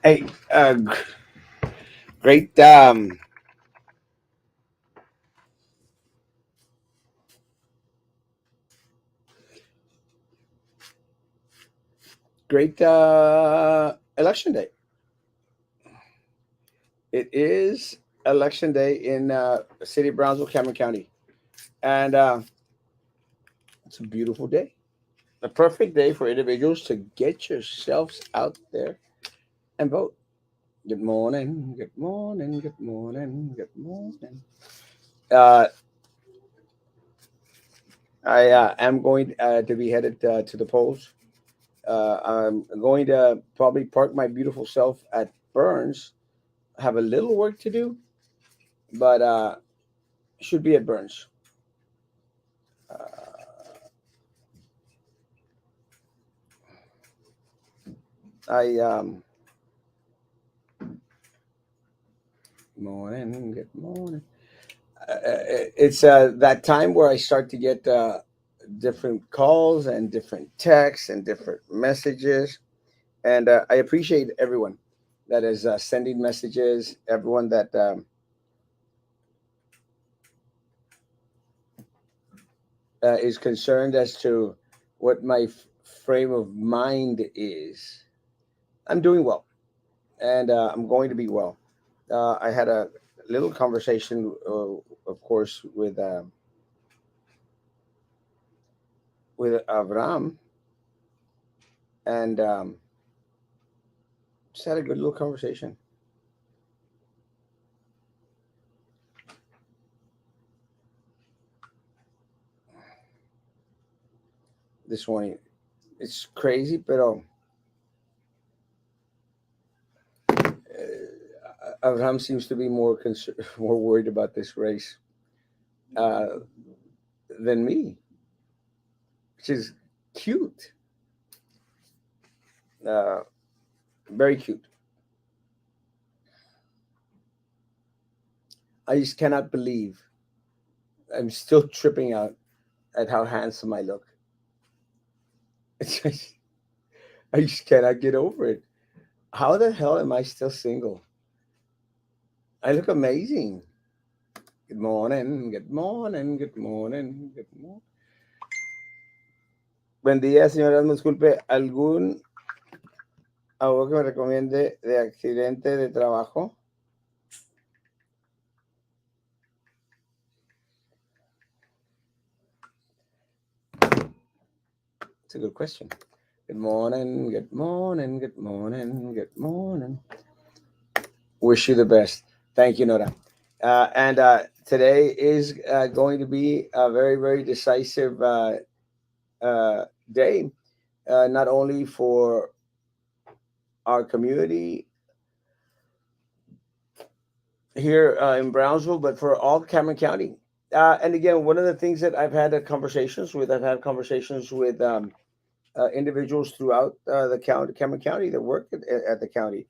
Hey, great, great election day. It is election day in the city of Brownsville, Cameron County, and it's a beautiful day. A perfect day for individuals to get yourselves out there and vote. Good morning, good morning, good morning, good morning. Uh, I am going to be headed to the polls. I'm going to probably park my beautiful self at Burns. Have a little work to do, but should be at Burns. I Morning, good morning. It's that time where I start to get different calls and different texts and different messages, and I appreciate everyone that is sending messages. Everyone that is concerned as to what my frame of mind is. I'm doing well, and I'm going to be well. I had a little conversation, of course, with Avram, and just had a good little conversation this morning. It's crazy, but Avram seems to be more worried about this race uh, than me, which is cute, uh, very cute. I just cannot believe I'm still tripping out at how handsome I look. It's just, I just cannot get over it. How the hell am I still single? I look amazing. Good morning, good morning, good morning, good morning. Buen día, señora. Disculpe, ¿algún abogado que me recomiende de accidente de trabajo? It's a good question. Good morning, good morning, good morning, good morning. Wish you the best. Thank you, Nora. And today is going to be a very, very decisive day, not only for our community here in Brownsville, but for all Cameron County. And again, one of the things that I've had conversations with individuals throughout the county, Cameron County, that work at the county,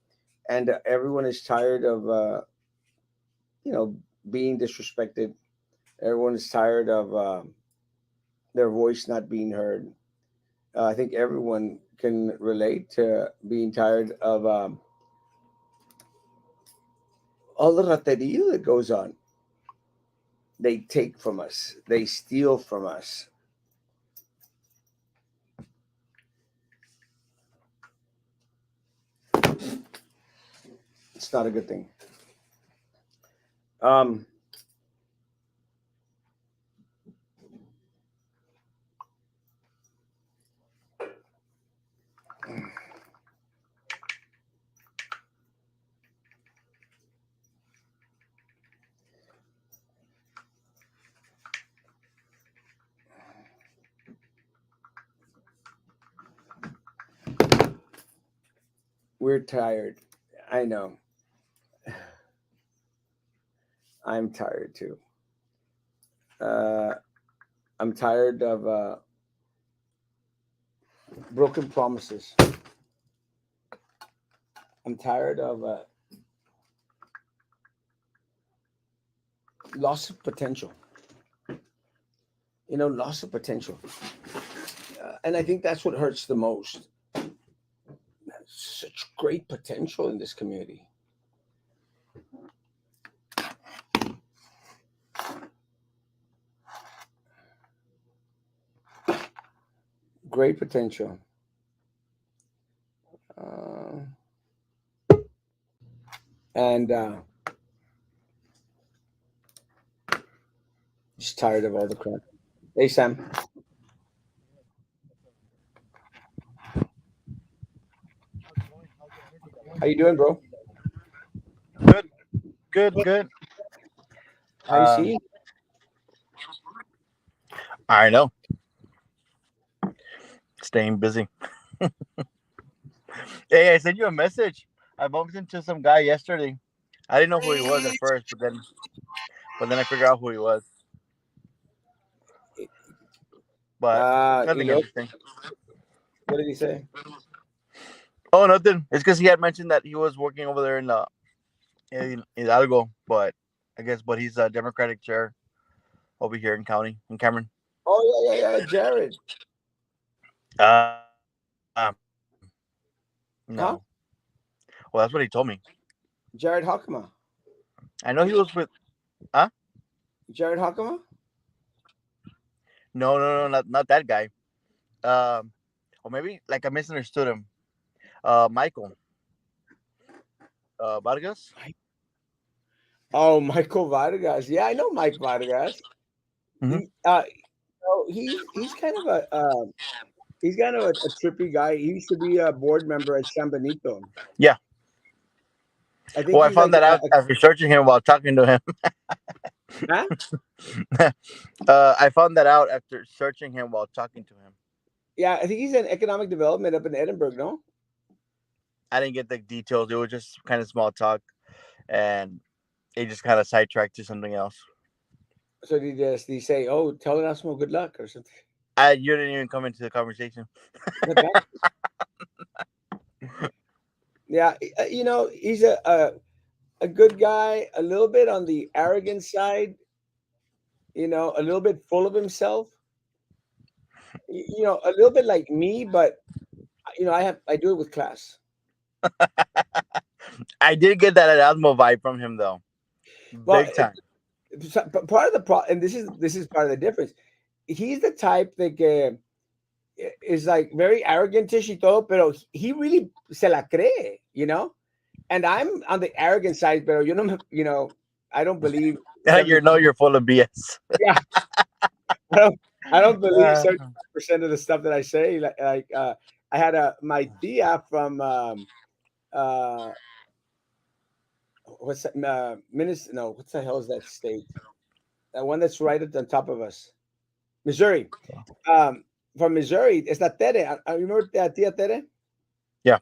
and everyone is tired of, you know, being disrespected. Everyone is tired of their voice not being heard. I think everyone can relate to being tired of all the raterio that goes on. They take from us, they steal from us. It's not a good thing. Um, we're tired. I know. I'm tired too. Uh, I'm tired of broken promises. I'm tired of loss of potential. Loss of potential. And I think that's what hurts the most. Such great potential in this community. Great potential. Uh, and just tired of all the crap. Hey, Sam. How you doing, bro? Good, good, good. How you see? I know. Staying busy. Hey, I sent you a message. I bumped into some guy yesterday. I didn't know who he was at first, but then I figured out who he was. But You nothing know, interesting. what did he say? Oh, nothing. It's because he had mentioned that he was working over there in Hidalgo, but he's a Democratic chair over here in county in Cameron. Oh yeah, Jared. No. Huh? Well, that's what he told me. Jared Hakama. I know he was with. Huh? Jared Hakama. No, no, no, not that guy. Um, or maybe like I misunderstood him. Michael Vargas. Oh, Michael Vargas. Yeah, I know Mike Vargas. Hmm. He's kind of a trippy guy. He used to be a board member at San Benito. Yeah. I think Well, I he's like found that out after searching him while talking to him. huh? I found that out after searching him while talking to him. Yeah, I think he's in economic development up in Edinburgh. No, I didn't get the details. It was just kind of small talk, and it just kind of sidetracked to something else. so did he say, "Oh, tell Erasmo good luck" or something? You didn't even come into the conversation. But that, yeah, he's a good guy. A little bit on the arrogant side. A little bit full of himself. A little bit like me, but I do it with class. I did get that Erasmo vibe from him though, Well, big time. part of the pro, and this is part of the difference. He's the type that is like very arrogant-ish y todo, pero he really se la cree. And I'm on the arrogant side, pero I don't believe You 70. know you're full of BS. Yeah, I don't, I don't believe Uh, 70% of the stuff that I say. Like I had my tia from uh, what's that? No, what's the hell is that state? That one that's right at the top of us, Missouri. Um, from Missouri, it's not Tere. I remember Tia Tere. yeah,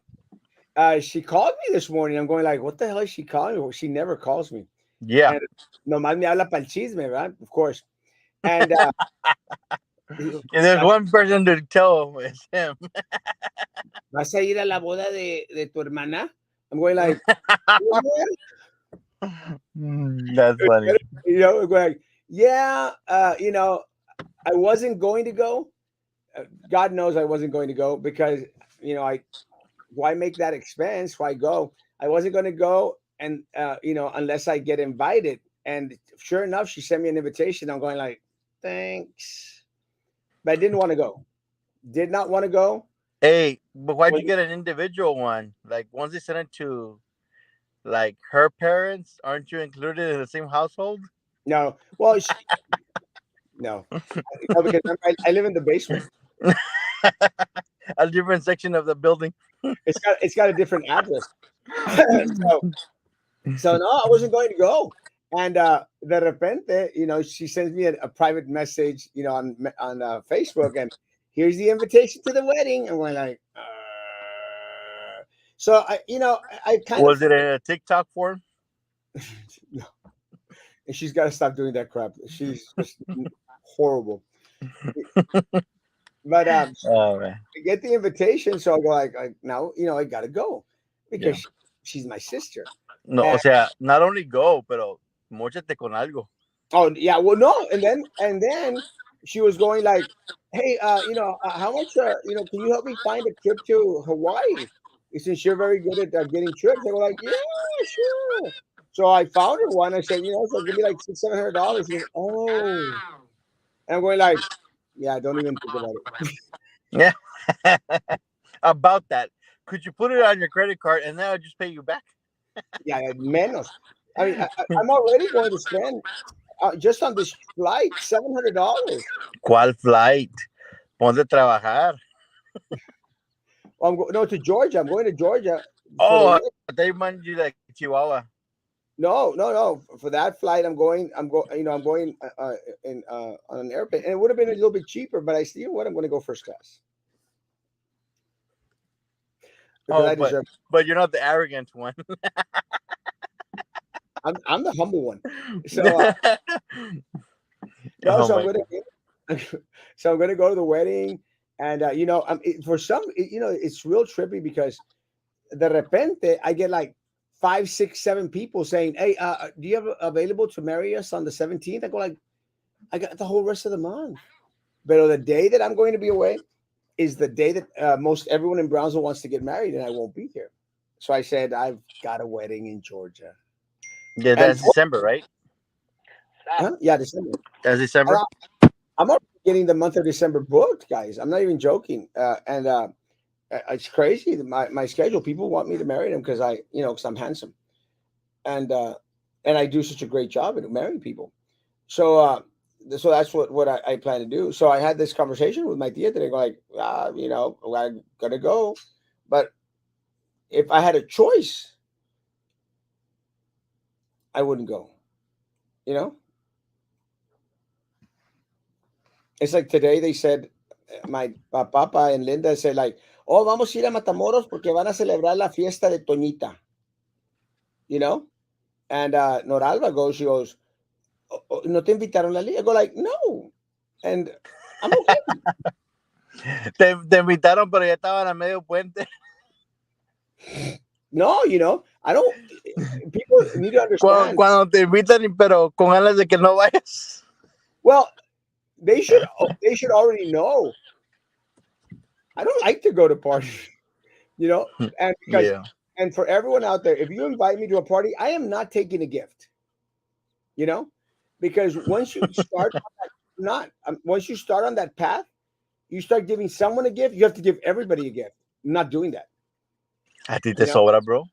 She called me this morning. I'm going like, what the hell is she calling me? Well, she never calls me. yeah. And nomás me habla pa'l chisme, right? Of course. And digo, If there's one person to tell, it's him. ¿vas a ir a la boda de tu hermana? I'm going like, That's funny. I'm going like, yeah, I wasn't going to go. God knows I wasn't going to go because, why make that expense? Why go? I wasn't going to go. And, unless I get invited. And sure enough, she sent me an invitation. I'm going like, thanks. But I didn't want to go. Did not want to go. Hey, but why'd Well, you get an individual one? Like once they send it to like her parents, aren't you included in the same household? no. Well, no. No, because I live in the basement. A different section of the building. It's got a different address. So no, I wasn't going to go. And de repente, she sends me a private message, on Facebook, and here's the invitation to the wedding. And we're like, so I kind of, Was it in a TikTok form? and she's got to stop doing that crap. She's just horrible. But Oh man. I get the invitation, so I go like now, I got to go Yeah. because she's my sister. No, o sea, not only go, pero mochate con algo. Oh yeah, well no, and then she was going like, "Hey, how much? Can you help me find a trip to Hawaii?" since you're very good at getting trips, they were like, yeah, sure. So I found her one. I said, so give me like $600, $700. She goes, oh, and I'm going like, yeah, don't even think about it. Yeah. About that, could you put it on your credit card and then I'll just pay you back? Yeah, menos. I mean, I'm already going to spend just on this flight $700. ¿Cuál flight? Ponte a trabajar. Well, no, to Georgia. I'm going to Georgia for the Oh, week. they mind you like Chihuahua. No, no, no. For that flight, I'm going. I'm going in on an airplane, and it would have been a little bit cheaper, but I still what I'm going to go first class because Oh, I deserve. but you're not the arrogant one. I'm the humble one. So no, Oh so I'm my going god. to so I'm going to go to the wedding, and for some, it's real trippy because de repente I get like 5, 6, 7 people saying, "Hey, do you have available to marry us on the 17th?" I go like, I got the whole rest of the month. But the day that I'm going to be away is the day that most everyone in Brownsville wants to get married, and I won't be here. So I said, I've got a wedding in Georgia. Yeah, And that's December, right? yeah, December. That's And December. I'm already getting the month of December booked, guys. I'm not even joking. And it's crazy. My schedule. People want me to marry them because because I'm handsome, and uh, and I do such a great job at marrying people. So so that's what I plan to do. So I had this conversation with my tia today, like, I'm gonna go, but if I had a choice, I wouldn't go. You know, it's like today they said, my papa and Linda said like, oh, vamos a ir a Matamoros porque van a celebrar la fiesta de Toñita. You know, and Noralba goes, she goes, no te invitaron a la. I go like, no, and I'm okay. Te invitaron, pero ya estaban a medio puente. No, I don't. People need to understand. Cuando te invitan, pero con ganas de que no vayas. Well, they should already know. I don't like to go to parties, you know, and because Yeah. and for everyone out there, if you invite me to a party, I am not taking a gift, you know, because once you start not once you start on that path, you start giving someone a gift, you have to give everybody a gift. I'm not doing that, A ti te you know. sobra, bro.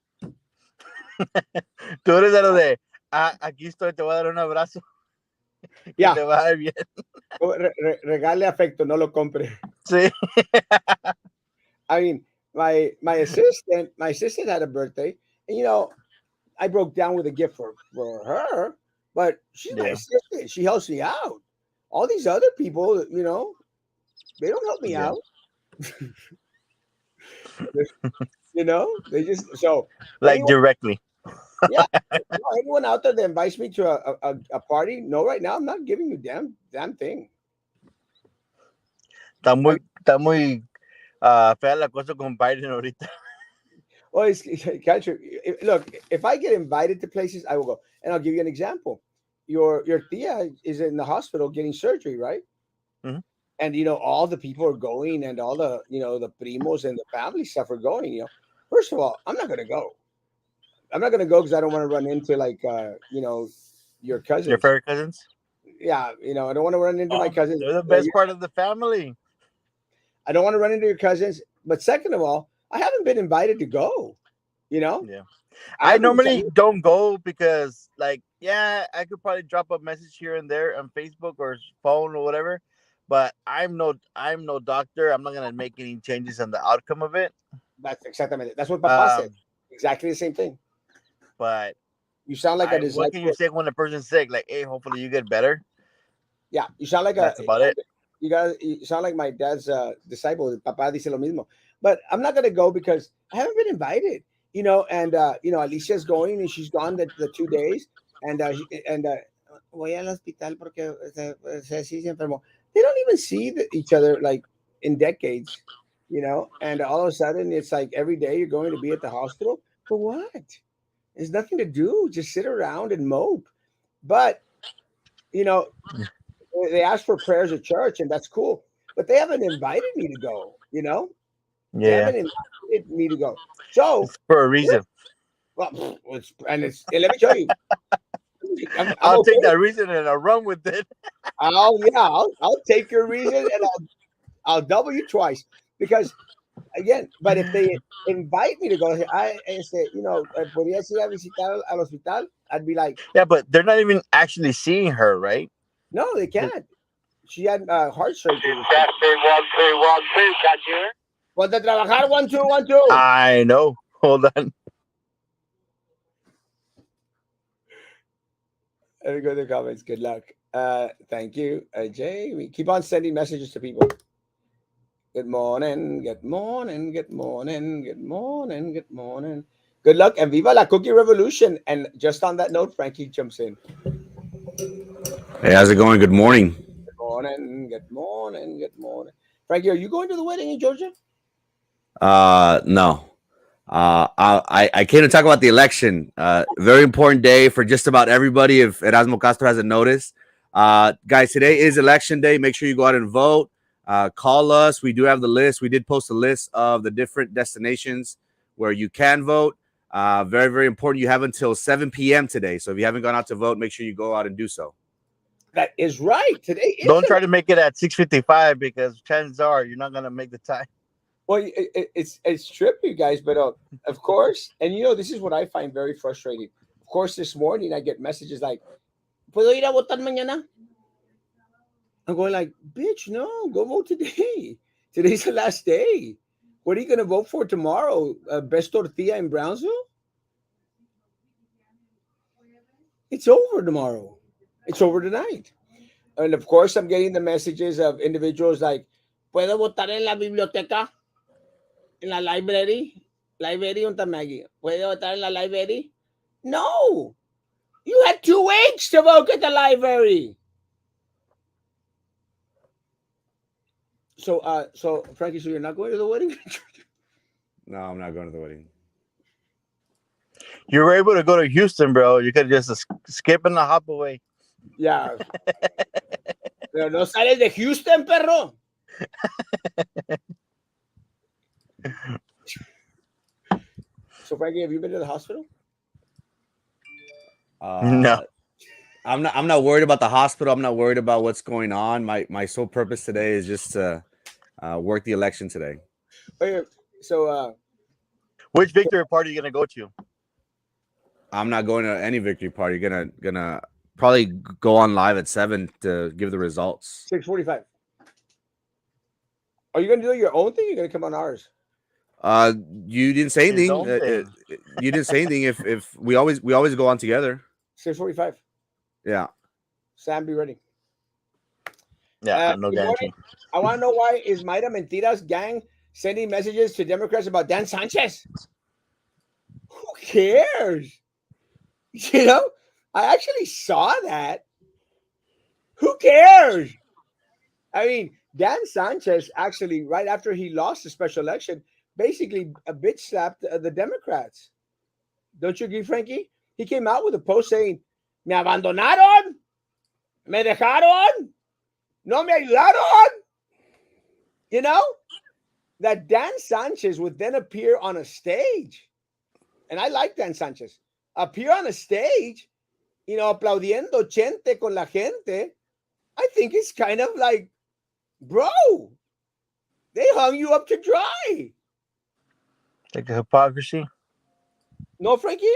Tú eres de lo de, aquí estoy, te voy a dar un abrazo, que Yeah, te va a ir bien. regale afecto, no lo compre. Sí. I mean, my assistant had a birthday, and I broke down with a gift for her, but she's my Yeah. assistant. She helps me out. All these other people, they don't help me Yeah. out. They just so Like anyone, directly. yeah, anyone out there that invites me to a party. No, right now I'm not giving you damn thing. I mean, Está muy fea la cosa con Biden ahorita. well, it's kind of true. Look, if I get invited to places, I will go. And I'll give you an example. Your tia is in the hospital getting surgery, right? Mhm. And all the people are going, and all the the primos and the family stuff are going. First of all, I'm not going to go. I'm not going to go because I don't want to run into like your Your cousins. favorite cousins? Yeah, I don't want to run into my Oh, cousins. they're the best part of the family. I don't want to run into your cousins. But second of all, I haven't been invited to go. You know, Yeah. I I haven't normally decided. don't go because, like, yeah, I could probably drop a message here and there on Facebook or phone or whatever, but I'm no doctor. I'm not gonna make any changes on the outcome of it. That's exactly that's what Papa said. Um, Exactly the same thing. but You sound like a what can you disciple. say when a person's sick? Like, hey, hopefully you get better. Yeah, you sound like That's about it. you sound like my dad's disciple. Papa dice lo mismo. But I'm not gonna go because I haven't been invited. And Alicia's going, and she's gone the 2 days, and voy al hospital porque sí se enfermó. They don't even see each other like in decades, and all of a sudden it's like every day you're going to be at the hospital for what? There's nothing to do. Just sit around and mope. But you know, they ask for prayers at church, and that's cool. But they haven't invited me to go. They Yeah, haven't invited me to go. So, it's for a reason. well, and let me tell you, I'm I'll take okay. that reason and I'll run with it. I'll take your reason and I'll double you twice because again, but if they invite me to go, I say, podrías ir a visitar al hospital. I'd be like, Yeah, but they're not even actually seeing her, right? no, they can't. She had heart surgery. Testing 1 2 1 2. Catch you. Ponte a trabajar, 1 2 1 2. I know. Hold on. Let me go to the comments. Good luck. Thank you, Jay. We keep on sending messages to people. Good morning, good morning, good morning, good morning, good morning. Good luck and viva la cookie revolution. And just on that note, Frankie jumps in. Hey, how's it going? Good morning. Good morning, good morning, good morning. Frankie, are you going to the wedding in Georgia? No. I came to talk about the election. Very important day for just about everybody. If Erasmo Castro hasn't noticed, guys, today is election day. Make sure you go out and vote. Call us. We do have the list. We did post a list of the different destinations where you can vote. Very, very important. You have until 7 p.m. today. So if you haven't gone out to vote, make sure you go out and do so. That is right. Today is Don't try to make it at 6:55 because chances are you're not gonna make the time. well, it's trippy, guys. But of course, and this is what I find very frustrating. Of course, this morning I get messages like, "Puedo ir a votar mañana?" I'm going like, "Bitch, no, go vote today. Today's the last day. What are you going to vote for tomorrow? Best tortilla in Brownsville? It's over tomorrow. It's over tonight." And of course, I'm getting the messages of individuals like, "Puedo votar en la biblioteca, en la library, library on Maggie. Puedo votar en la library." No, you had 2 weeks to vote at the library. So Frankie, so you're not going to the wedding? No, I'm not going to the wedding. You were able to go to Houston, bro. You could just skip and hop away. Yeah. Pero no sales de Houston, perro. So Frankie, have you been to the hospital? No. I'm not worried about the hospital. I'm not worried about what's going on. My sole purpose today is just to work the election today. Okay, so Which victory party are you gonna go to? I'm not going to any victory party. Gonna probably go on live at 7 to give the results. 6:45. Are you gonna do your own thing? Or you're gonna come on ours? You didn't say His anything. own thing. You didn't say anything. If we always go on together. 6:45. Yeah. Sam, be ready. Yeah, no Good guarantee. morning. I want to know why is Mayra Mentiras gang sending messages to Democrats about Dan Sanchez? Who cares? I actually saw that. Who cares? I mean, Dan Sanchez actually, right after he lost the special election, basically a bitch slapped the Democrats. Don't you agree, Frankie? He came out with a post saying, "Me abandonaron, me dejaron, no me ayudaron." You know that Dan Sanchez would then appear on a stage, and I like Dan Sanchez. Appear on a stage, aplaudiendo gente con la gente. I think it's kind of like, bro, they hung you up to dry. Like the hypocrisy. No, Frankie?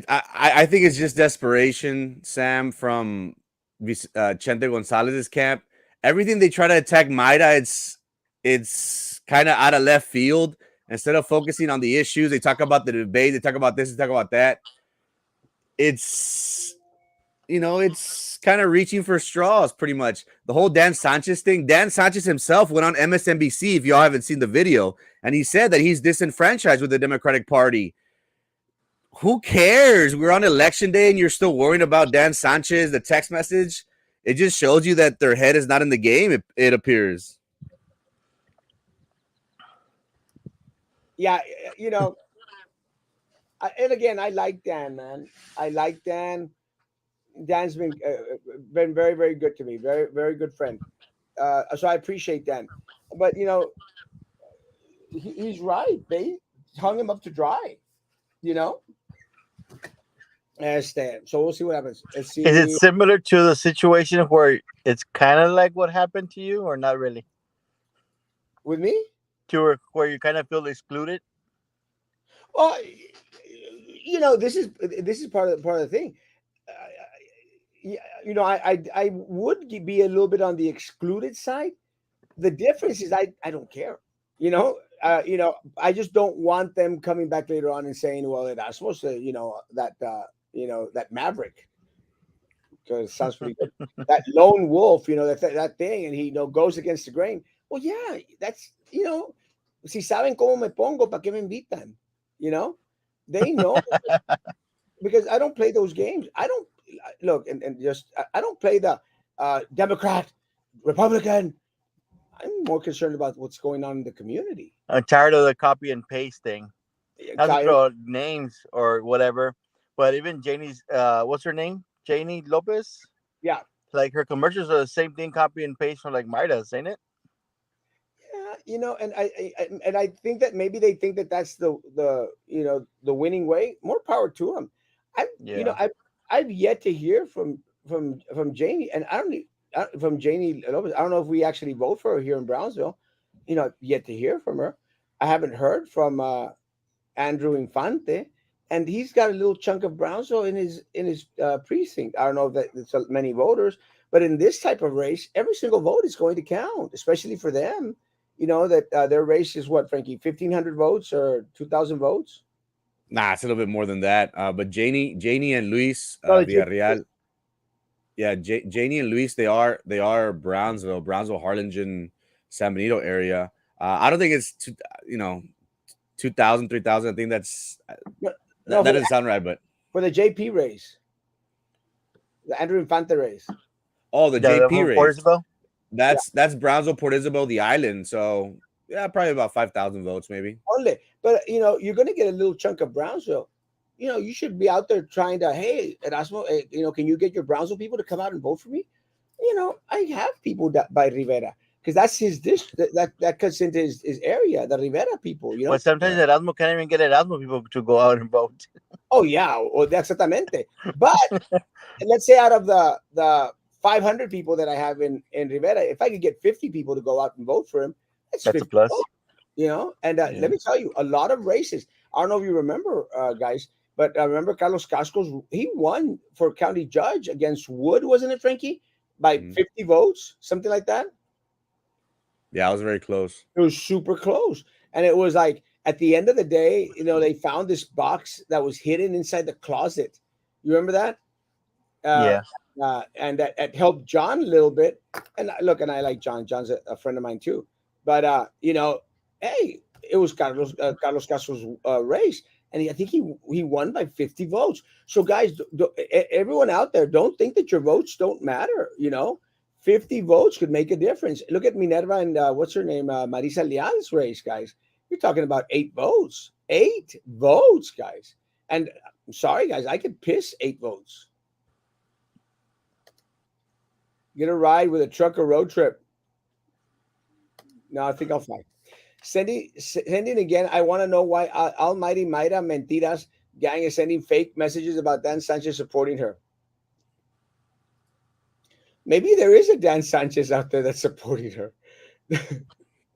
I think it's just desperation, Sam, from Chente Gonzalez's camp. Everything they try to attack Mayra, it's kind of out of left field. Instead of focusing on the issues, they talk about the debate, they talk about this, they talk about that. It's kind of reaching for straws, pretty much. The whole Dan Sanchez thing. Dan Sanchez himself went on MSNBC, if y'all haven't seen the video, and he said that he's disenfranchised with the Democratic Party. Who cares? We're on election day and you're still worrying about Dan Sanchez, the text message. It just shows you that their head is not in the game, it appears. Yeah, and again, I like Dan, man. I like Dan. Dan's been very, very good to me. Very, very good friend. So I appreciate Dan. but he's right. They hung him up to dry. You know. So we'll see what happens. Let's Is it see similar to the situation where it's kind of like what happened to you, or not really? with me. Where you kind of feel excluded? Well, this is part of the thing. Yeah, I would be a little bit on the excluded side. The difference is I don't care. I just don't want them coming back later on and saying, well, that's supposed to, that maverick, because it sounds pretty good. That lone wolf, that thing, and he goes against the grain. Well, yeah, that's si saben cómo me pongo, ¿para qué me invitan? They know because I don't play those games. I don't look and just I don't play the Democrat, Republican. I'm more concerned about what's going on in the community. I'm tired of the copy and paste thing. Not to Tired. throw out names or whatever, but even Janie's, what's her name? Janie Lopez? Yeah. Like her commercials are the same thing, copy and paste from like Midas, ain't it? Yeah, and I think that maybe they think that that's the winning way. More power to them. I you know Yeah. I've yet to hear from Janie, and from Janie Lopez. I don't know if we actually vote for her here in Brownsville. Yet to hear from her. I haven't heard from Andrew Infante, and he's got a little chunk of Brownsville in his precinct. I don't know if it's so many voters, but in this type of race, every single vote is going to count, especially for them. That their race is what, Frankie, 1,500 votes or 2,000 votes? Nah, it's a little bit more than that. But Janie and Luis No, Villarreal. Yeah, Janie and Luis, they are Brownsville, Harlingen, San Benito area. I don't think it's 2,000, 3,000. I think that's No, that doesn't sound right, but for the JP race, the Andrew Infante race. oh, the Yeah, JP race. Port Isabel? That's Brownsville, Port Isabel, the island. So yeah, probably about 5,000 votes, maybe. Only, but you're going to get a little chunk of Brownsville. You should be out there trying to, hey, Erasmo, can you get your Brownsville people to come out and vote for me? I have people that by Rivera, because that's his dish that cuts into his area, the Rivera people. But sometimes Erasmo can't even get Erasmo people to go out and vote. Oh yeah, well, exactamente. But let's say out of the 500 people that I have in Rivera, if I could get 50 people to go out and vote for him, that's a 50 plus. votes, And let me tell you, a lot of races. I don't know if you remember, guys, but I remember Carlos Cascos. He won for county judge against Wood, wasn't it, Frankie? By 50 votes, something like that. Yeah, I was very close. It was super close, and it was like at the end of the day, they found this box that was hidden inside the closet. You remember that? Yeah. And that helped John a little bit. And look, and I like John. John's a friend of mine too. But hey, it was Carlos Castro's race, and I think he won by 50 votes. So guys, everyone out there, don't think that your votes don't matter. 50 votes could make a difference. Look at Minerva and what's her name, Marisa Leal's race, guys. You're talking about 8 votes. 8 votes, guys. And I'm sorry, guys, I could piss 8 votes. Get a ride with a truck or road trip. No, I think I'll fly. Sending again. I want to know why Almighty Mayra Mentiras gang is sending fake messages about Dan Sanchez supporting her. Maybe there is a Dan Sanchez out there that's supporting her.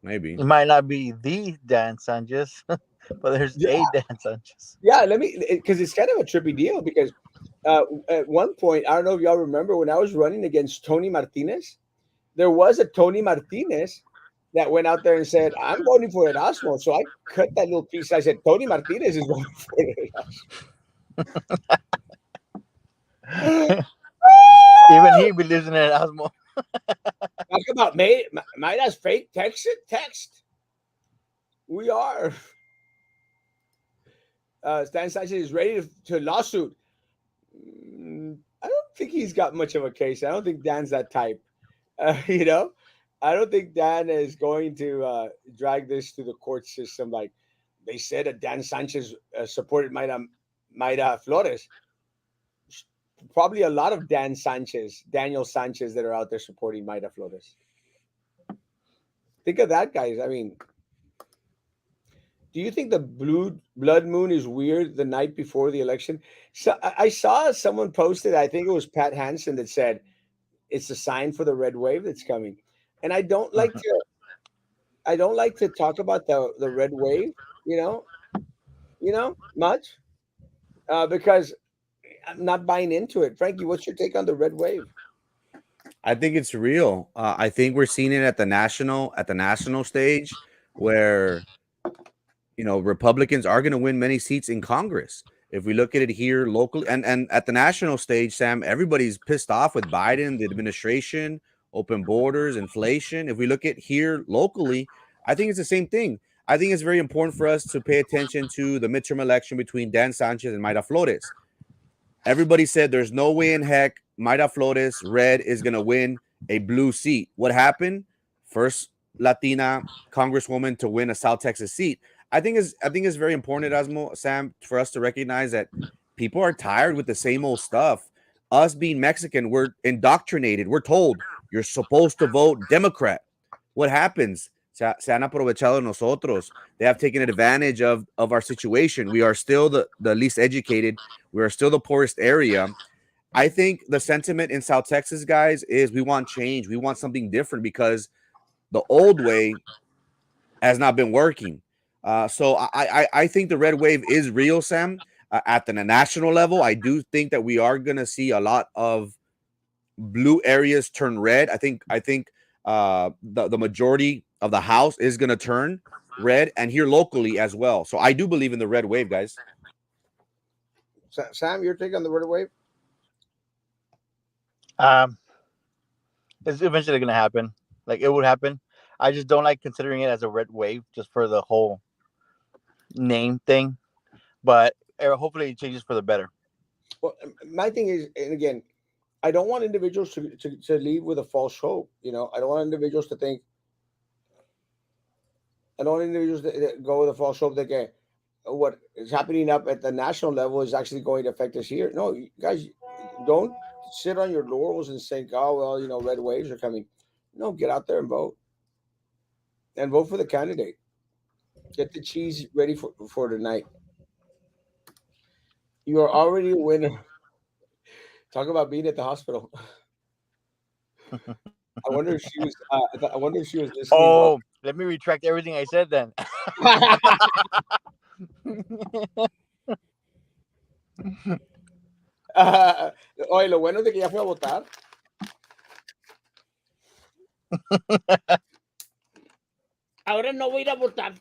Maybe. It might not be the Dan Sanchez, but there's a Dan Sanchez. Yeah, because it's kind of a trippy deal because at one point, I don't know if y'all remember when I was running against Tony Martinez, there was a Tony Martinez that went out there and said, I'm voting for Erasmo. So I cut that little piece. I said, Tony Martinez is voting for Erasmo. Even he believes in Erasmo. Talk about Mayra's fake text. We are. Stan Sanchez is ready to lawsuit. I don't think he's got much of a case. I don't think Dan's that type. I don't think Dan is going to drag this to the court system like they said that Dan Sanchez supported Mayra Flores. Probably a lot of Daniel Sanchez that are out there supporting Mayra Flores. Think of that, guys. I mean, do you think the blue blood moon is weird the night before the election? So I saw someone posted, I think it was Pat Hansen, that said it's a sign for the red wave that's coming. And I don't like to talk about the red wave, much, because I'm not buying into it. Frankie, what's your take on the red wave? I think it's real. I think we're seeing it at the national stage, where Republicans are going to win many seats in Congress. If we look at it here locally and at the national stage, Sam, everybody's pissed off with Biden, the administration, open borders, inflation. If we look at here locally, I think it's the same thing. I think it's very important for us to pay attention to the midterm election between Dan Sanchez and Mayra Flores. Everybody said there's no way in heck Mayra Flores, red, is going to win a blue seat. What happened? First Latina congresswoman to win a South Texas seat. I think it's very important, Erasmo, Sam, for us to recognize that people are tired with the same old stuff. Us being Mexican, we're indoctrinated. We're told you're supposed to vote Democrat. What happens? Se han aprovechado de nosotros. They have taken advantage of our situation. We are still the least educated. We are still the poorest area. I think the sentiment in South Texas, guys, is we want change. We want something different because the old way has not been working. So I think the red wave is real, Sam. At the national level, I do think that we are going to see a lot of blue areas turn red. I think the majority of the House is going to turn red, and here locally as well. So I do believe in the red wave, guys. Sam, your take on the red wave? It's eventually going to happen. Like, it would happen. I just don't like considering it as a red wave just for the whole name thing. But hopefully it changes for the better. Well, my thing is, and again, I don't want individuals to leave with a false hope. I don't want individuals to think. I don't want individuals to go with a false hope that what is happening up at the national level is actually going to affect us here. No, you guys, don't sit on your laurels and think, oh well, red waves are coming. No, get out there and vote for the candidate. Get the cheese ready for tonight. You are already a winner. Talk about being at the hospital. I wonder if she was. I wonder if she was listening. Oh, let me retract everything I said then. Oye, lo bueno es de que ya fue a votar. Ahora no voy a ir a votar.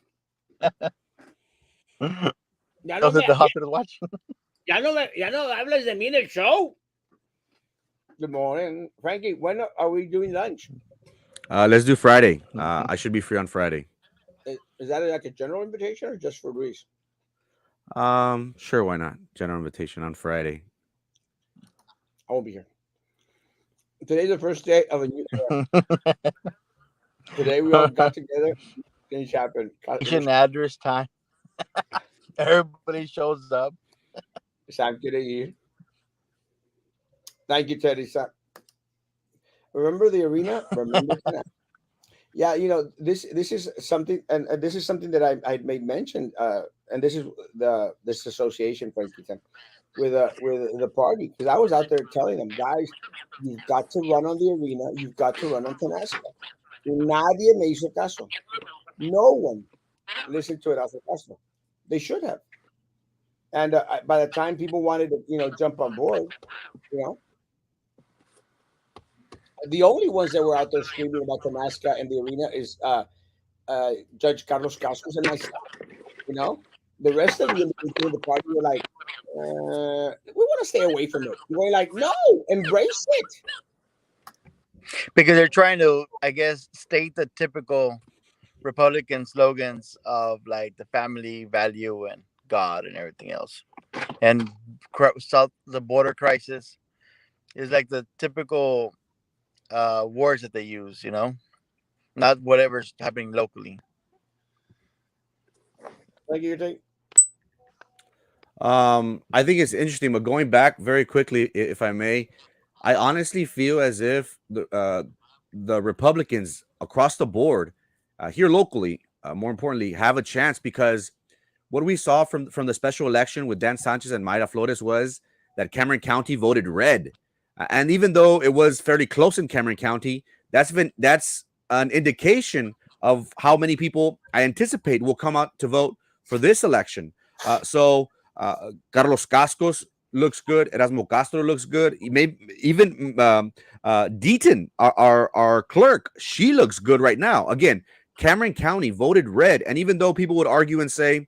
Ya no, the hospital watch. Ya no hables de mí en el show. Good morning, Frankie. When are we doing lunch? Let's do Friday. I should be free on Friday. Is that like a general invitation or just for Luis? Sure, why not? General invitation on Friday. I won't be here. Today's the first day of a new era. Today we all got together. Things happened. Address time. Everybody shows up. Sam quiere ir. Thank you, Teddy. Sam. Remember the arena? Remember that? Yeah, this is something, and this is something that I made mention, and this is this association, Frankie, with the party, because I was out there telling them, guys, you've got to run on the arena, you've got to run on Canasta. Nadie me hizo caso. No one listened to Erasmo Castro. They should have. And by the time people wanted to, jump on board, the only ones that were out there screaming about Canasta and the arena is Judge Carlos Cascos and myself. The rest of the individuals in the party were like, we want to stay away from it. We're like, no, embrace it. Because they're trying to, I guess, state the typical Republican slogans of like the family value and God and everything else. And the border crisis is like the typical words that they use, not whatever's happening locally. Thank you, your take. I think it's interesting, but going back very quickly, if I may, I honestly feel as if the Republicans across the board here locally, more importantly, have a chance, because what we saw from the special election with Dan Sanchez and Mayra Flores was that Cameron County voted red. And even though it was fairly close in Cameron County, that's an indication of how many people I anticipate will come out to vote for this election. Carlos Cascos looks good. Erasmo Castro looks good. Maybe even Deaton, our clerk, she looks good right now. Again, Cameron County voted red, and even though people would argue and say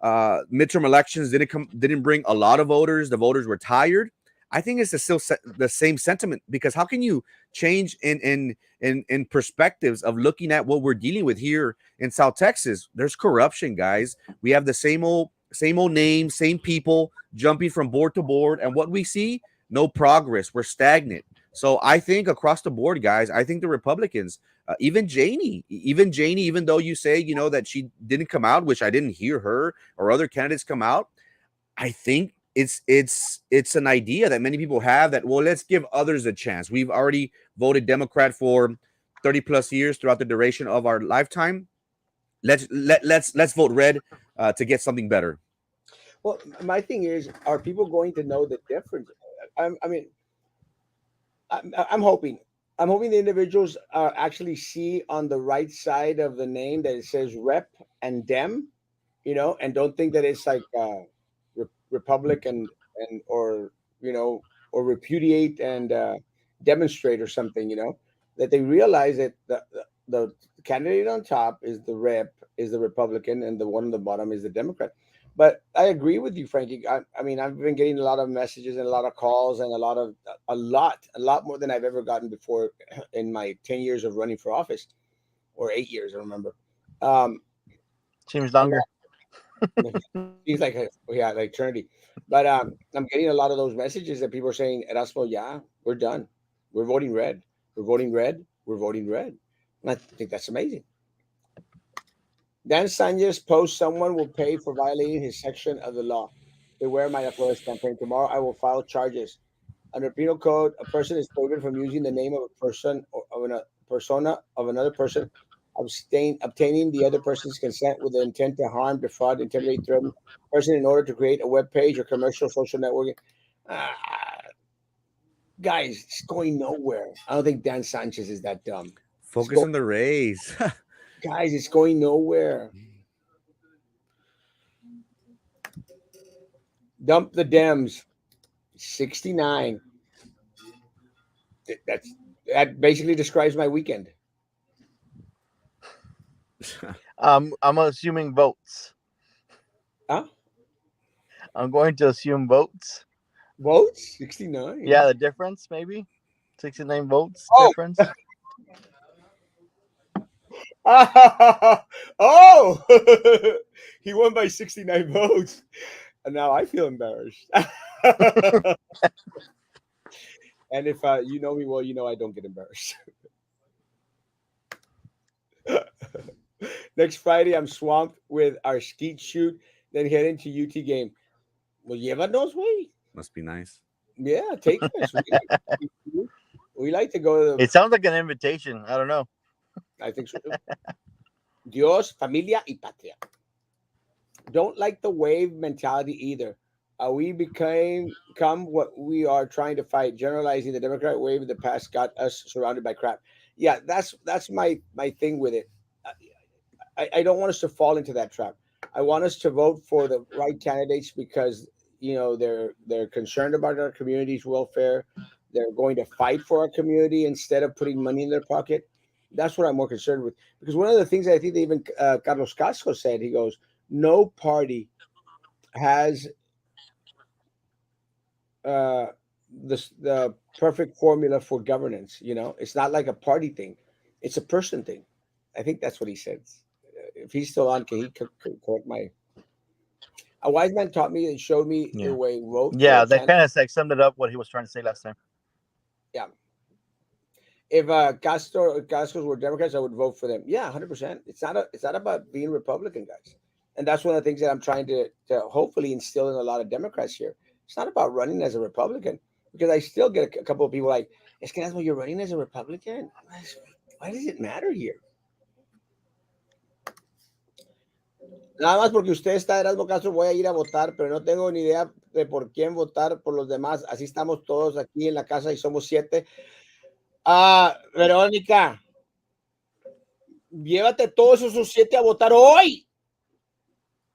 midterm elections didn't bring a lot of voters, the voters were tired, I think it's still the same sentiment, because how can you change in perspectives of looking at what we're dealing with here in South Texas? There's corruption, guys. We have the same old names, same people jumping from board to board, and what we see, no progress. We're stagnant. So I think across the board, guys, I think the Republicans, even Janie, even though you say, that she didn't come out, which I didn't hear her or other candidates come out, I think it's an idea that many people have that, well, let's give others a chance. We've already voted Democrat for 30 plus years throughout the duration of our lifetime. Let's vote red to get something better. Well, my thing is, are people going to know the difference? I'm hoping the individuals actually see on the right side of the name that it says Rep and Dem, and don't think that it's like Republic and or repudiate and demonstrate or something. That they realize that the candidate on top is the Rep, is the Republican, and the one on the bottom is the Democrat. But I agree with you, Frankie. I mean, I've been getting a lot of messages and a lot of calls and a lot more than I've ever gotten before in my 10 years of running for office, or 8 years, I remember. Seems longer. Seems like like eternity. But I'm getting a lot of those messages that people are saying, Erasmo, yeah, we're done. We're voting red. We're voting red. We're voting red. And I think that's amazing. Dan Sanchez posts someone will pay for violating his section of the law. Beware my Flores campaign. Tomorrow I will file charges. Under penal code, a person is prohibited from using the name of a person or of a persona of another person, obtaining the other person's consent with the intent to harm, defraud, intimidate, threaten a person in order to create a web page or commercial social networking. Guys, it's going nowhere. I don't think Dan Sanchez is that dumb. Focus on the race. Guys, it's going nowhere. Dump the Dems. 69. That basically describes my weekend. I'm assuming votes. Huh? I'm going to assume votes. Votes? 69. Yeah, the difference maybe 69 votes difference. Oh, he won by 69 votes. And now I feel embarrassed. And if you know me well, I don't get embarrassed. Next Friday, I'm swamped with our skeet shoot, then head into UT game. Well, llévanos, güey. Must be nice. Yeah, take us. We like to go to It sounds like an invitation. I don't know. I think so. Dios, familia y patria. Don't like the wave mentality either. We become what we are trying to fight. Generalizing the Democrat wave in the past got us surrounded by crap. Yeah, that's my thing with it. I don't want us to fall into that trap. I want us to vote for the right candidates because they're concerned about our community's welfare. They're going to fight for our community instead of putting money in their pocket. That's what I'm more concerned with. Because one of the things I think that even Carlos Casco said, he goes, no party has the perfect formula for governance. It's not like a party thing. It's a person thing. I think that's what he said. If he's still on, can he correct my... A wise man taught me and showed me the way vote. Yeah, that kind of summed it up what he was trying to say last time. Yeah. If Castros were Democrats, I would vote for them. Yeah, 100%. It's not about being Republican, guys. And that's one of the things that I'm trying to hopefully instill in a lot of Democrats here. It's not about running as a Republican, because I still get a couple of people like, "Es que you're running as a Republican. Why does it matter here?" Nada más porque usted está, Erasmo Castro, voy a ir a votar, pero no tengo ni idea de por quién votar por los demás. Así estamos todos aquí en la casa y somos 7. Verónica, llévate todos esos 7 a votar hoy.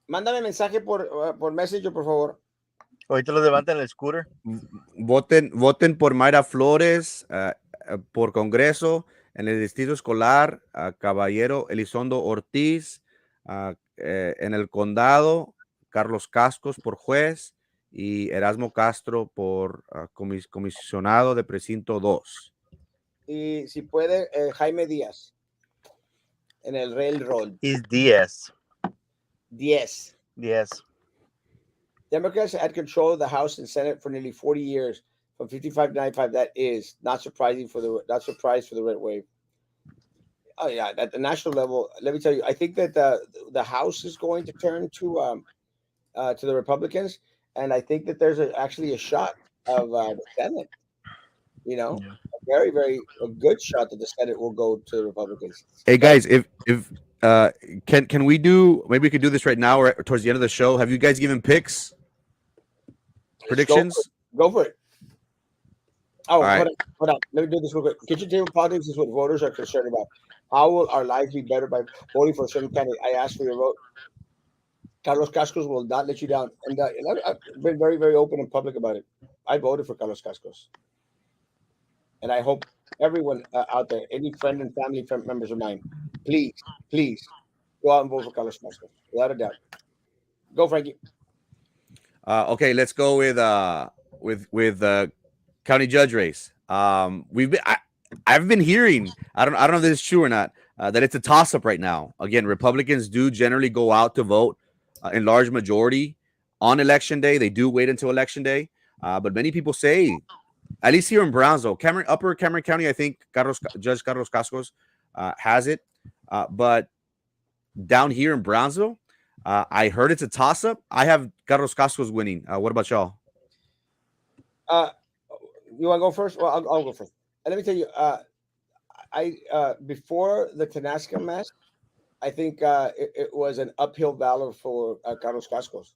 Mándame mensaje por Messenger, por favor. Ahorita los levantan el scooter. Voten por Mayra Flores, por Congreso, en el distrito escolar, Caballero Elizondo Ortiz, en el condado, Carlos Cascos por juez y Erasmo Castro por comisionado de precinto 2. Y si puede, Jaime Díaz, en el Railroad. He's 10. 10. 10. Democrats had control of the House and Senate for nearly 40 years, from 55 to 95. That is not surprising for the red wave. Oh yeah, at the national level, let me tell you, I think that the House is going to turn to the Republicans, and I think that there's actually a shot of the Senate. You know, Yeah. a very, very good shot that the Senate will go to the Republicans. Hey guys, if can we do, maybe we could do this right now or towards the end of the show? Have you guys given picks? Predictions? Go for it. Oh, right. hold on. Let me do this real quick. Kitchen table politics is what voters are concerned about. How will our lives be better by voting for a certain candidate? I ask for your vote. Carlos Cascos will not let you down. And I've been very, very open and public about it. I voted for Carlos Cascos. And I hope everyone out there, any friend and family members of mine, please go out and vote for Carlos Cascos, without a doubt. Go, Frankie. Okay, let's go with county judge race. I've been hearing, I don't know if this is true or not, that it's a toss up right now. Again, Republicans do generally go out to vote in large majority on election day. They do wait until election day, but many people say, at least here in Brownsville, Upper Cameron County, I think Judge Carlos Cascos has it, but down here in Brownsville, I heard it's a toss-up. I have Carlos Cascos winning. What about y'all? You want to go first? Well, I'll go first. And let me tell you, I before the Tenasca mess, I think it was an uphill battle for Carlos Cascos.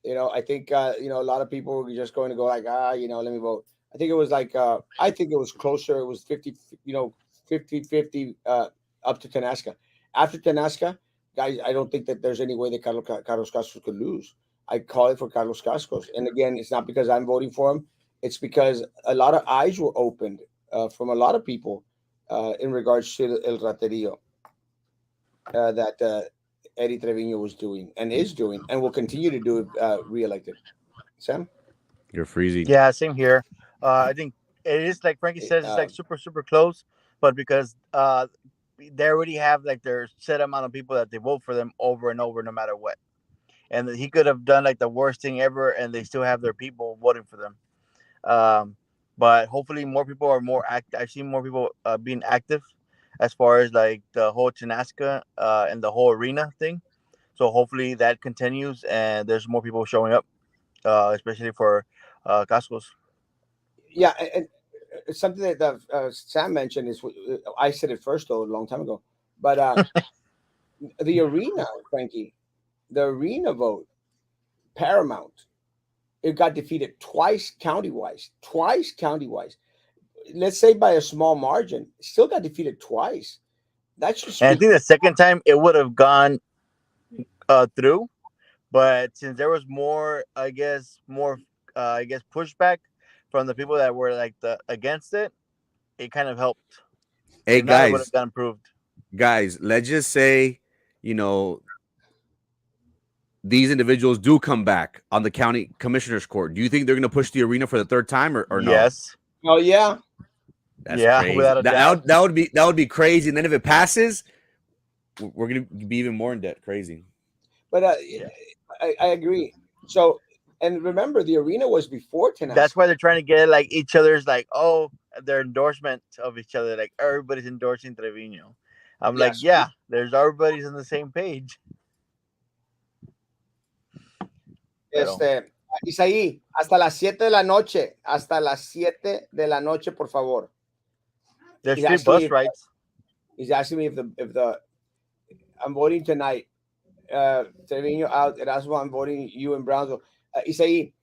You know, I think a lot of people were just going to go like, let me vote. I think it was like I think it was closer. It was 50-50 up to Tenasca. After Tenasca, guys, I don't think that there's any way that Carlos Cascos could lose. I call it for Carlos Cascos. And again, it's not because I'm voting for him. It's because a lot of eyes were opened from a lot of people in regards to El Raterio that Eddie Trevino was doing and is doing and will continue to do re-elected. Sam? You're freezing. Yeah, same here. I think it is like Frankie says, it's like super, super close, but because they already have like their set amount of people that they vote for them over and over, no matter what. And he could have done like the worst thing ever, and they still have their people voting for them. But hopefully, more people are more active. I've seen more people being active as far as like the whole Tenasca and the whole arena thing. So hopefully that continues, and there's more people showing up, especially for Cascos. Yeah, and something that Sam mentioned is I said it first though a long time ago, but the arena, Frankie, the arena vote, Paramount, it got defeated twice county-wise. Let's say by a small margin, still got defeated twice. That's just. And I think the second time it would have gone through, but since there was more, I guess pushback from the people that were like against it, it kind of helped. Hey if not, it would guys, have gotten approved. Guys, let's just say, these individuals do come back on the county commissioner's court. Do you think they're going to push the arena for the third time or no? Yes. Oh yeah. That's yeah, crazy. Without a doubt. That would be crazy. And then if it passes, we're going to be even more in debt. Crazy. But I agree. So, and remember, the arena was before Tenasca. That's why they're trying to get like each other's like, their endorsement of each other. Like everybody's endorsing Trevino. I'm like, yeah, there's everybody's on the same page. Isaí, hasta las 7 de la noche. Hasta las 7 de la noche, por favor. There's free bus rides. He's asking me if the I'm voting tonight. Trevino out. Erasmo, I'm voting you in Brownsville. Isaí,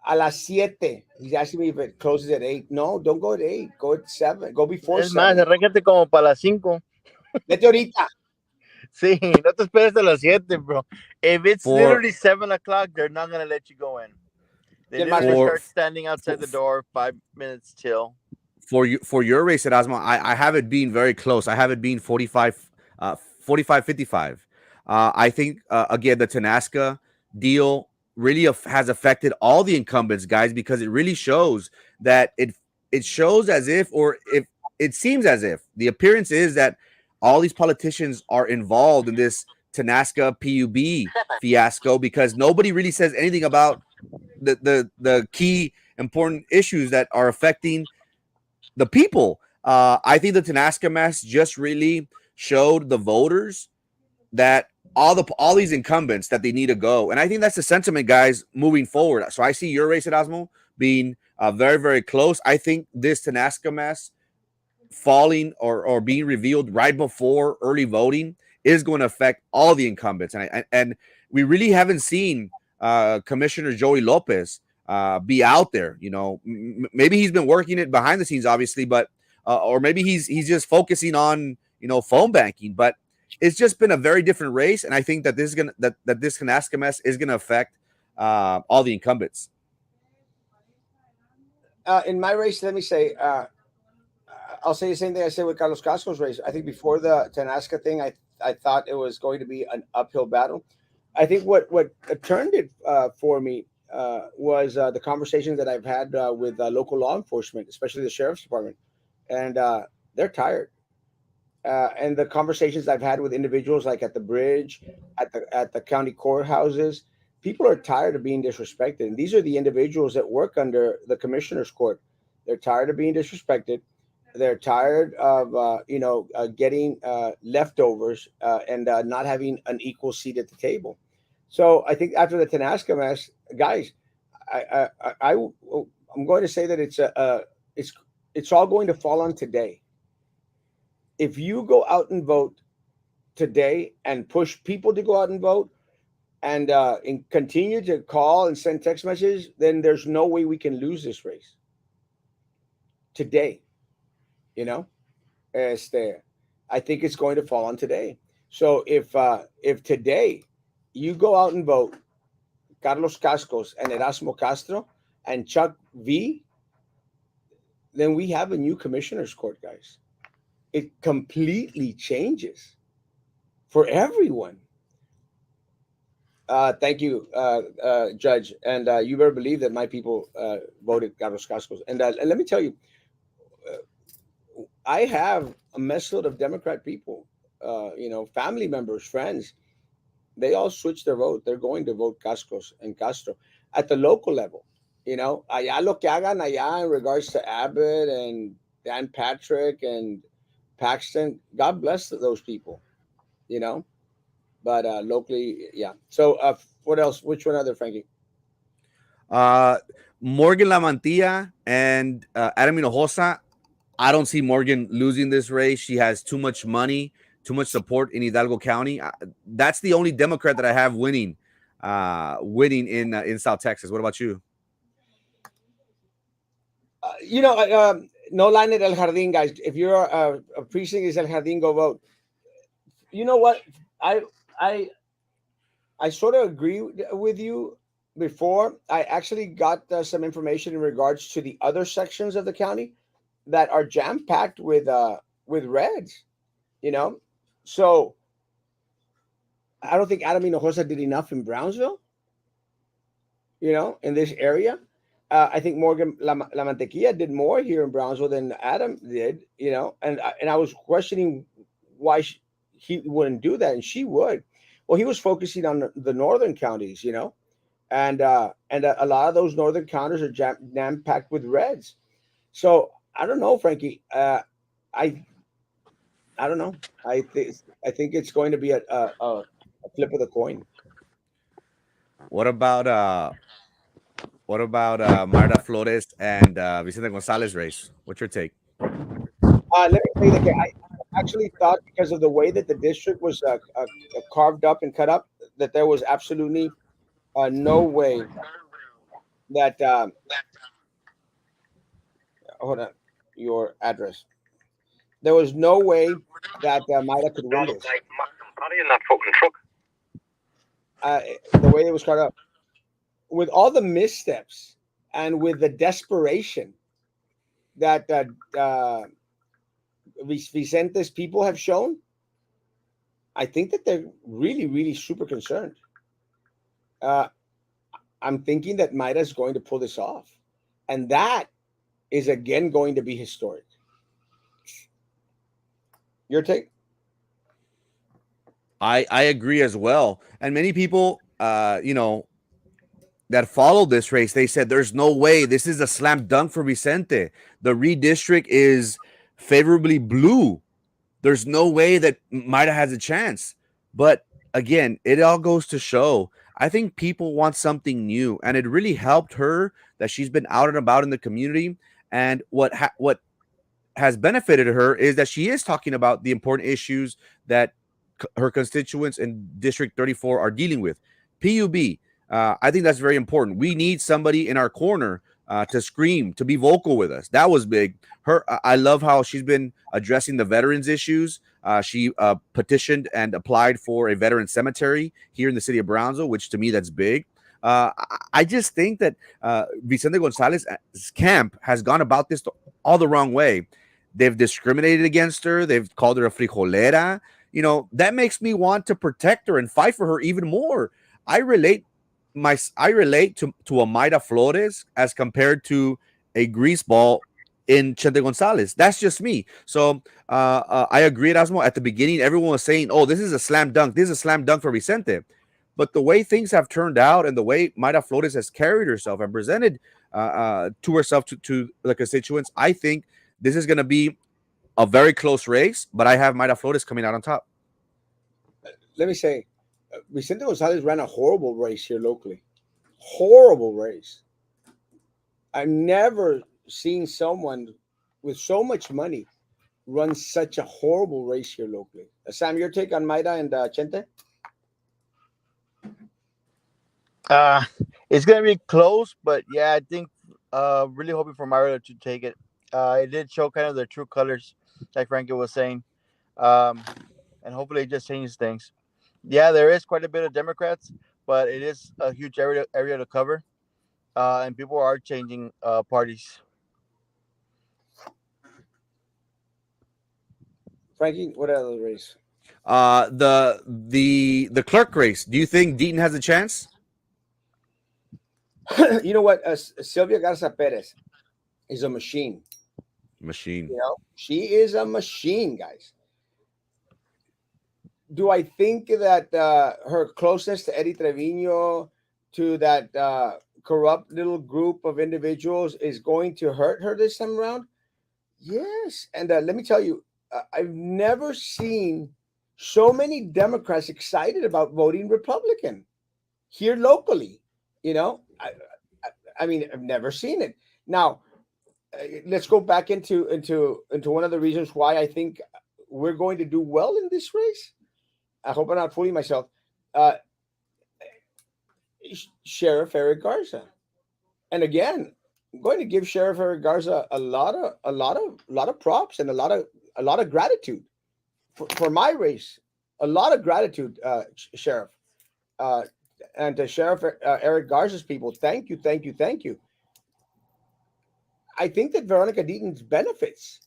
a las 7. He's asking me if it closes at 8. No, don't go at 8. Go at 7. Go before Es más, 7. arráncate como para las 5. Vete ahorita. Sí, no te esperes a las 7, bro. If it's For literally 7 o'clock, they're not going to let you go in. They ¿Quién más? literally for start standing outside the door 5 minutes till. for your race at Asma, I have it being very close. I have it being 45, 45, 55. I think again the Tanasca deal really has affected all the incumbents, guys, because it really shows that it shows as if, or if it seems as if the appearance is that all these politicians are involved in this Tanasca PUB fiasco because nobody really says anything about the key important issues that are affecting the people. I think the Tanasca mess just really showed the voters that all these incumbents that they need to go, and I think that's the sentiment, guys, moving forward. So I see your race at Osmo being very, very close. I think this Tanasca mess falling or being revealed right before early voting is going to affect all the incumbents, and we really haven't seen Commissioner Joey Lopez be out there. You know, maybe he's been working it behind the scenes, obviously, but or maybe he's just focusing on phone banking. But it's just been a very different race, and I think that this is gonna that this Canasca mess is gonna affect all the incumbents. In my race, let me say, I'll say the same thing I said with Carlos Casco's race. I think before the Tanasca thing, I thought it was going to be an uphill battle. I think what turned it for me was the conversations that I've had with local law enforcement, especially the sheriff's department, and they're tired. And the conversations I've had with individuals like at the bridge, at the county courthouses, people are tired of being disrespected. And these are the individuals that work under the commissioner's court. They're tired of being disrespected. They're tired of getting leftovers and not having an equal seat at the table. So I think after the Tanasca mess, guys, I'm going to say that it's all going to fall on today. If you go out and vote today and push people to go out and vote and continue to call and send text messages, then there's no way we can lose this race today. You know, I think it's going to fall on today. So if today you go out and vote Carlos Cascos and Erasmo Castro and Chuck V, then we have a new commissioner's court, guys. It completely changes for everyone. Thank you, Judge. And you better believe that my people voted Carlos Cascos. And let me tell you, I have a messload of Democrat people, family members, friends. They all switched their vote. They're going to vote Cascos and Castro at the local level. Allá lo que hagan allá in regards to Abbott and Dan Patrick and Paxton, God bless those people, but locally, yeah. So what else? Which one other, Frankie? Morgan Lamantilla and Adam Hinojosa. I don't see Morgan losing this race. She has too much money, too much support in Hidalgo County. That's the only Democrat that I have winning in South Texas. What about you? No line at El Jardín, guys. If you're a precinct is El Jardín, go vote. You know what? I sort of agree with you. Before I actually got some information in regards to the other sections of the county that are jam packed with reds. So I don't think Adam Hinojosa did enough in Brownsville. In this area. I think Morgan La Mantequilla did more here in Brownsville than Adam did, and I was questioning why he wouldn't do that, and she would. Well, he was focusing on the northern counties, and a lot of those northern counties are jam packed with reds. So I don't know, Frankie. I don't know. I think it's going to be a flip of the coin. What about Marta Flores and Vicente Gonzalez race? What's your take? Let me tell you, actually thought, because of the way that the district was carved up and cut up, that there was absolutely no way that hold on, your address. There was no way that Maida could win this. in that fucking truck. The way it was carved up, with all the missteps and with the desperation that Vicente's people have shown, I think that they're really, really super concerned. I'm thinking that Maida is going to pull this off, and that is again going to be historic. Your take? I agree as well. And many people, that followed this race, they said there's no way this is a slam dunk for Vicente. The redistrict is favorably blue. There's no way that Maida has a chance. But again, it all goes to show. I think people want something new, and it really helped her that she's been out and about in the community. And what has benefited her is that she is talking about the important issues that her constituents in District 34 are dealing with. PUB, I think that's very important. We need somebody in our corner to scream, to be vocal with us. That was big. I love how she's been addressing the veterans issues. She petitioned and applied for a veteran cemetery here in the city of Brownsville, which to me, that's big. I just think that Vicente Gonzalez's camp has gone about this all the wrong way. They've discriminated against her. They've called her a frijolera. That makes me want to protect her and fight for her even more. I relate to a Maida Flores as compared to a greaseball in Chente Gonzalez. That's just me. So I agree, Erasmo. At the beginning, everyone was saying, "Oh, this is a slam dunk. This is a slam dunk for Vicente." But the way things have turned out and the way Maida Flores has carried herself and presented to herself to the constituents, I think this is going to be a very close race. But I have Maida Flores coming out on top. Let me say, Vicente Gonzalez ran a horrible race here locally. Horrible race. I've never seen someone with so much money run such a horrible race here locally. Sam, your take on Maida and Chente? It's gonna be close, but yeah, I think really hoping for Mario to take it. It did show kind of their true colors, like Frankie was saying, and hopefully it just changes things. Yeah, there is quite a bit of Democrats, but it is a huge area to cover, and people are changing parties. Frankie, what other race? The clerk race. Do you think Deaton has a chance? You know what? Sylvia Garza Perez is a machine. Machine. She is a machine, guys. Do I think that her closeness to Eddie Trevino, to that corrupt little group of individuals, is going to hurt her this time around? Yes. And let me tell you, I've never seen so many Democrats excited about voting Republican here locally. I mean, I've never seen it. Now, let's go back into one of the reasons why I think we're going to do well in this race. I hope I'm not fooling myself. Sheriff Eric Garza, and again, I'm going to give Sheriff Eric Garza a lot of props and a lot of gratitude for my race. A lot of gratitude, Sheriff, and to Sheriff Eric Garza's people. Thank you. I think that Veronica Deaton benefits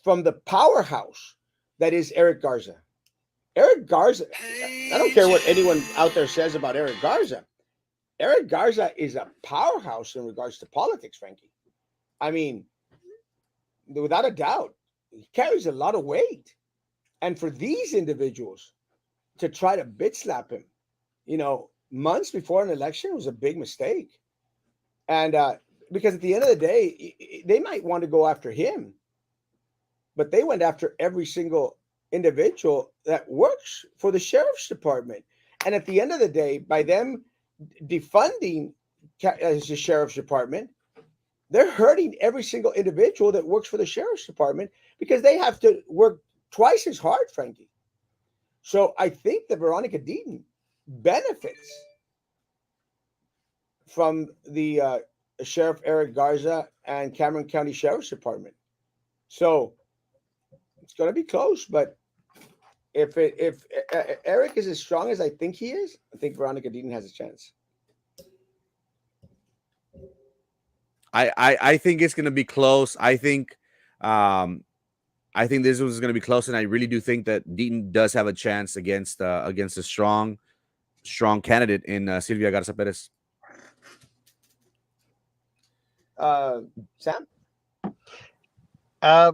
from the powerhouse that is Eric Garza. Eric Garza, I don't care what anyone out there says about Eric Garza. Eric Garza is a powerhouse in regards to politics, Frankie. I mean, without a doubt, he carries a lot of weight. And for these individuals to try to bitch slap him, months before an election was a big mistake. And because at the end of the day, they might want to go after him, but they went after every single individual that works for the sheriff's department. And at the end of the day, by them defunding the sheriff's department, they're hurting every single individual that works for the sheriff's department, because they have to work twice as hard, Frankie. So I think that Veronica Deaton benefits from the Sheriff Eric Garza and Cameron County Sheriff's Department. So it's going to be close, but if Eric is as strong as I think he is, I think Veronica Deaton has a chance. I think it's going to be close. I think this was going to be close, and I really do think that Deaton does have a chance against a strong candidate in Silvia Garza Perez. Sam?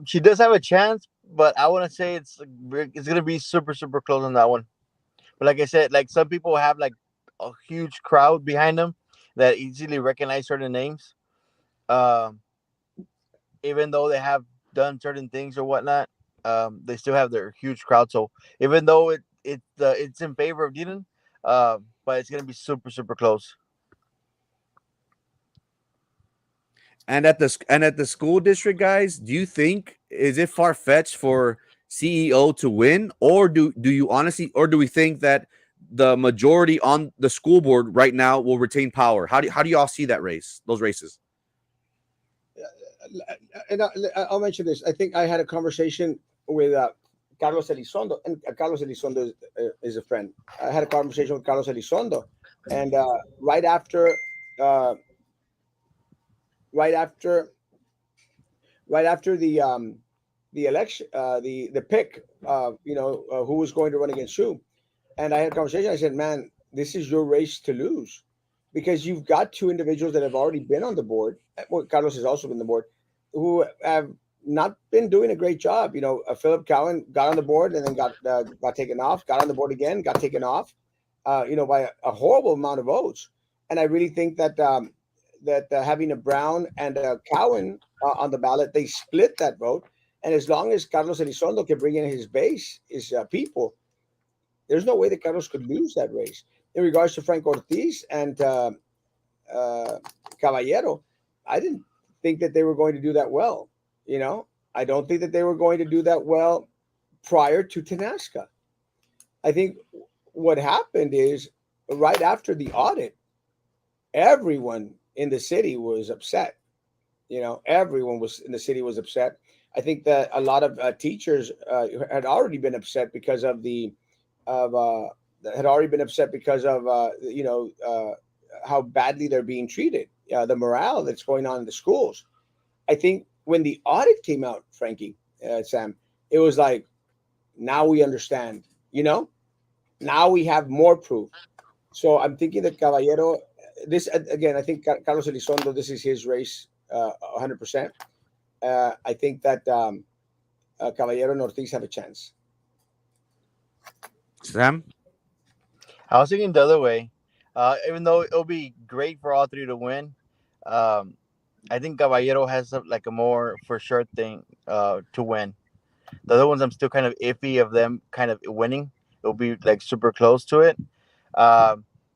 She does have a chance, but I want to say it's gonna be super close on that one. But like I said, like some people have like a huge crowd behind them that easily recognize certain names, even though they have done certain things or whatnot. They still have their huge crowd. So even though it's in favor of Deaton, but it's gonna be super close. And at the school district, guys, do you think, is it far fetched for CEO to win, or do you honestly, or do we think that the majority on the school board right now will retain power? How do y'all see that those races? And I'll mention this. I think I had a conversation with Carlos Elizondo, and Carlos Elizondo is a friend. I had a conversation with Carlos Elizondo, and right after the election, the pick, who was going to run against who, and I had a conversation. I said, "Man, this is your race to lose, because you've got two individuals that have already been on the board. Well, Carlos has also been on the board, who have not been doing a great job. Philip Cowan got on the board and then got taken off. Got on the board again, got taken off. By a horrible amount of votes. And I really think that." Having a Brown and a Cowan on the ballot, they split that vote. And as long as Carlos Elizondo can bring in his base, his people, there's no way that Carlos could lose that race. In regards to Frank Ortiz and Caballero, I didn't think that they were going to do that well. I don't think that they were going to do that well prior to Tenasca. I think what happened is right after the audit, everyone in the city was upset. Everyone in the city was upset. I think that a lot of teachers had already been upset because of how badly they're being treated, the morale that's going on in the schools. I think when the audit came out, Frankie, Sam, it was like, now we understand, now we have more proof. So I'm thinking that Caballero, this again, I think Carlos Elizondo, this is his race 100%. I think that Caballero and Ortiz have a chance. Sam? I was thinking the other way. Even though it'll be great for all three to win, I think Caballero has a more for sure thing to win. The other ones, I'm still kind of iffy of them kind of winning. It'll be super close to it.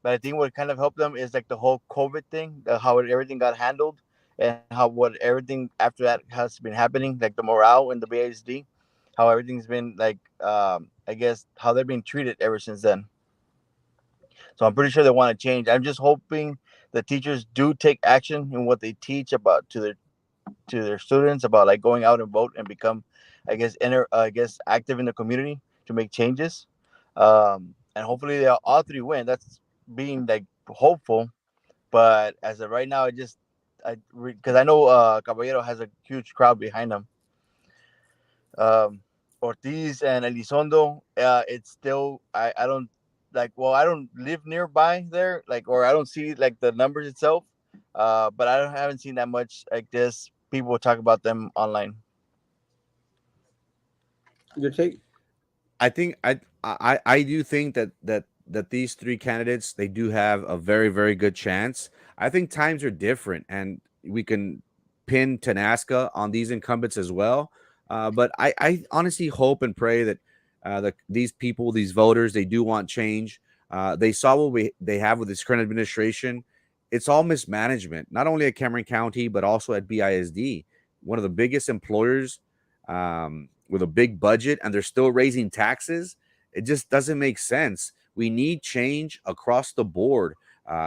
But I think what kind of helped them is the whole COVID thing, how everything got handled, and how everything after that has been happening, the morale in the BASD, how everything's been I guess how they're being treated ever since then. So I'm pretty sure they want to change. I'm just hoping the teachers do take action in what they teach about to their students about going out and vote and become, I guess, active in the community to make changes. And hopefully they all three win. That's being hopeful. But as of right now, because I know Caballero has a huge crowd behind him. Ortiz and Elizondo, it's still I don't I don't live nearby there, or I don't see the numbers itself. But I haven't seen that much this. People talk about them online. Your take? I think I do think that these three candidates, they do have a very, very good chance. I think times are different, and we can pin Tenasca on these incumbents as well. But I honestly hope and pray that these people, these voters, they do want change. They saw what they have with this current administration. It's all mismanagement, not only at Cameron County, but also at BISD, one of the biggest employers with a big budget and they're still raising taxes. It just doesn't make sense. We need change across the board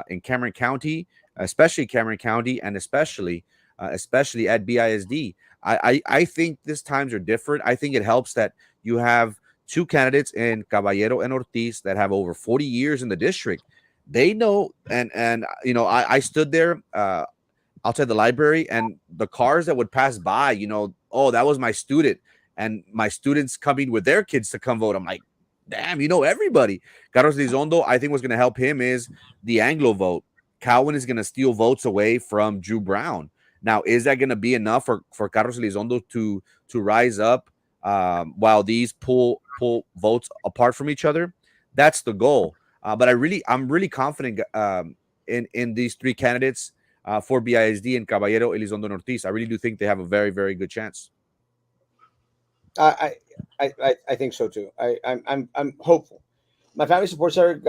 in Cameron County, especially Cameron County, and especially at BISD. I think these times are different. I think it helps that you have two candidates in Caballero and Ortiz that have over 40 years in the district. They know, and you know, I stood there outside the library, and the cars that would pass by, you know, oh, that was my student, and my students coming with their kids to come vote. I'm like, damn, you know everybody. Carlos Lizondo, I think what's going to help him is the Anglo vote. Cowan is going to steal votes away from Drew Brown. Now, is that going to be enough for Carlos Lizondo to rise up while these pull votes apart from each other? That's the goal. But I'm really confident in these three candidates for BISD and Caballero, Elizondo, and Ortiz. I really do think they have a very, very good chance. I think so too. I'm hopeful. My family supports Eric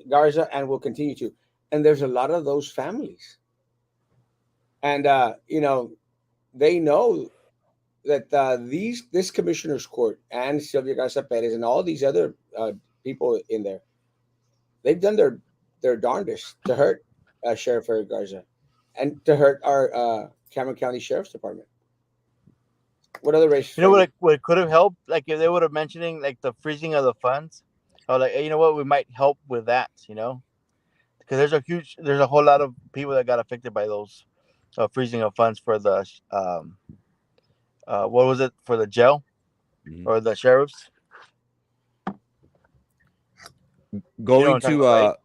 Garza and will continue to. And there's a lot of those families, and you know, they know that this commissioner's court and Sylvia Garza Perez and all these other people in there, they've done their darndest to hurt Sheriff Eric Garza and to hurt our Cameron County Sheriff's Department. What other race? You know what could have helped? Like if they would have mentioning like the freezing of the funds. I was like, hey, you know what, we might help with that. You know, because there's a whole lot of people that got affected by those freezing of funds for the what was it, for the jail or the sheriffs? Going to right?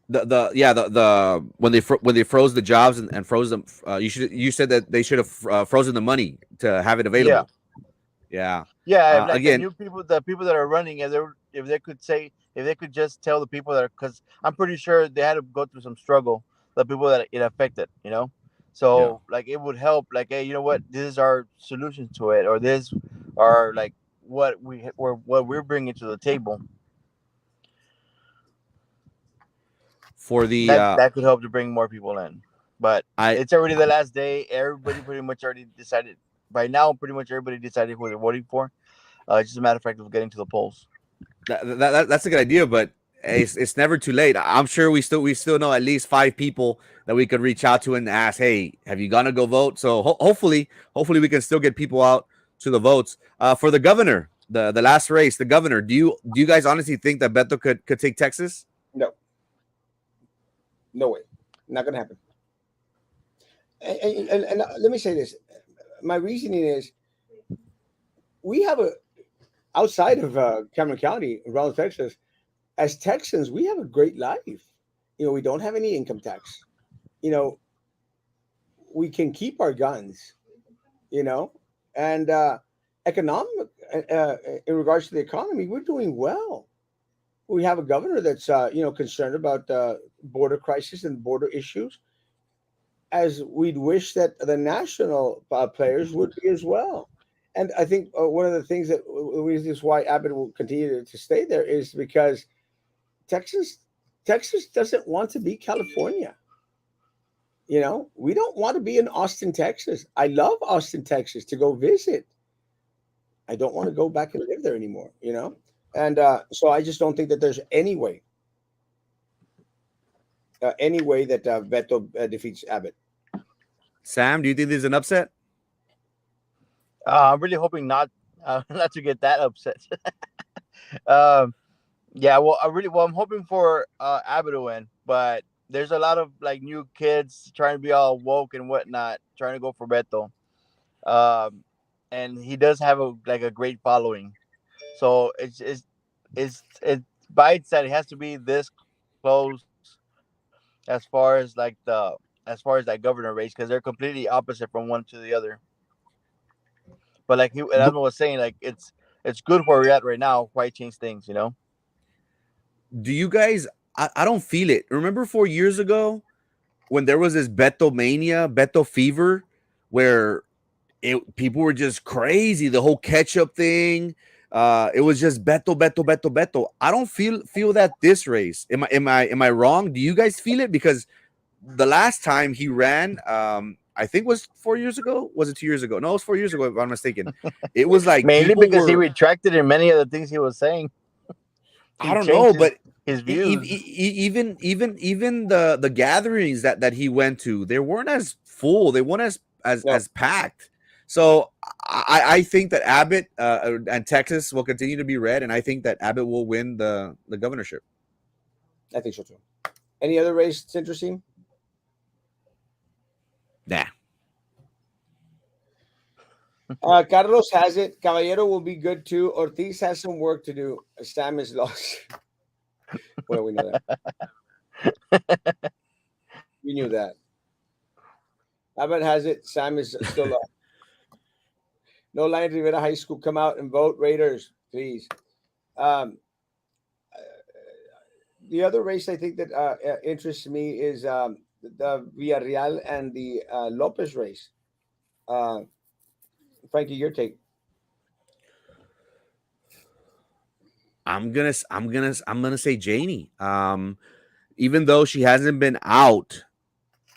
the when they froze the jobs and froze them, you said that they should have frozen the money to have it available. Yeah. Like again, the people that are running, if they could just tell the people that are, because I'm pretty sure they had to go through some struggle, the people that it affected, you know. So like it would help, like, hey, you know what, this is our solution to it, or this are like what we're bringing to the table. For the that could help to bring more people in, but it's already the last day. Everybody pretty much already decided by now. Pretty much everybody decided who they're voting for. It's just a matter of fact of getting to the polls. That's a good idea, but it's never too late. I'm sure we still know at least 5 people that we could reach out to and ask, hey, have you gonna go vote? So hopefully we can still get people out to the votes. For the governor, the last race, the governor. Do you guys honestly think that Beto could take Texas? No way, not gonna happen. And let me say this: my reasoning is, we have outside of Cameron County, around Texas, as Texans, we have a great life. You know, we don't have any income tax. You know, we can keep our guns. You know, and economic in regards to the economy, we're doing well. We have a governor that's concerned about the border crisis and border issues, as we'd wish that the national players would be as well. And I think one of the things that is why Abbott will continue to stay there is because Texas doesn't want to be California. You know, we don't want to be in Austin, Texas. I love Austin, Texas, to go visit. I don't want to go back and live there anymore, you know? And so I just don't think that there's any way that Beto defeats Abbott. Sam, do you think there's an upset? I'm really hoping not to get that upset. Yeah, well, I'm hoping for Abbott to win, but there's a lot of like new kids trying to be all woke and whatnot, trying to go for Beto. And he does have a great following. So it's bites that it has to be this close as far as that governor race, because they're completely opposite from one to the other. But like Erasmo was saying, like it's good where we're at right now. Why change things, you know? Do you guys? I don't feel it. Remember 4 years ago when there was this Beto mania, Beto fever, where people were just crazy. The whole ketchup thing. It was just Beto, Beto, Beto, Beto. I don't feel that this race. Am I wrong? Do you guys feel it? Because the last time he ran, I think was 4 years ago. Was it 2 years ago? No, it was 4 years ago, if I'm not mistaken. It was like Mainly people because he were, retracted in many of the things he was saying. I He don't changed know, but his views. even the gatherings that he went to, they weren't as full. They weren't No, as packed. So I think that Abbott and Texas will continue to be red, and I think that Abbott will win the governorship. I think so too. Any other race that's interesting? Nah. Carlos has it. Caballero will be good too. Ortiz has some work to do. Sam is lost. Well, we know that. We knew that. Abbott has it. Sam is still lost. No Line Rivera High School. Come out and vote. Raiders, please. The other race I think that interests me is the Villarreal and the Lopez race. Frankie, your take. I'm gonna say Janie. Even though she hasn't been out,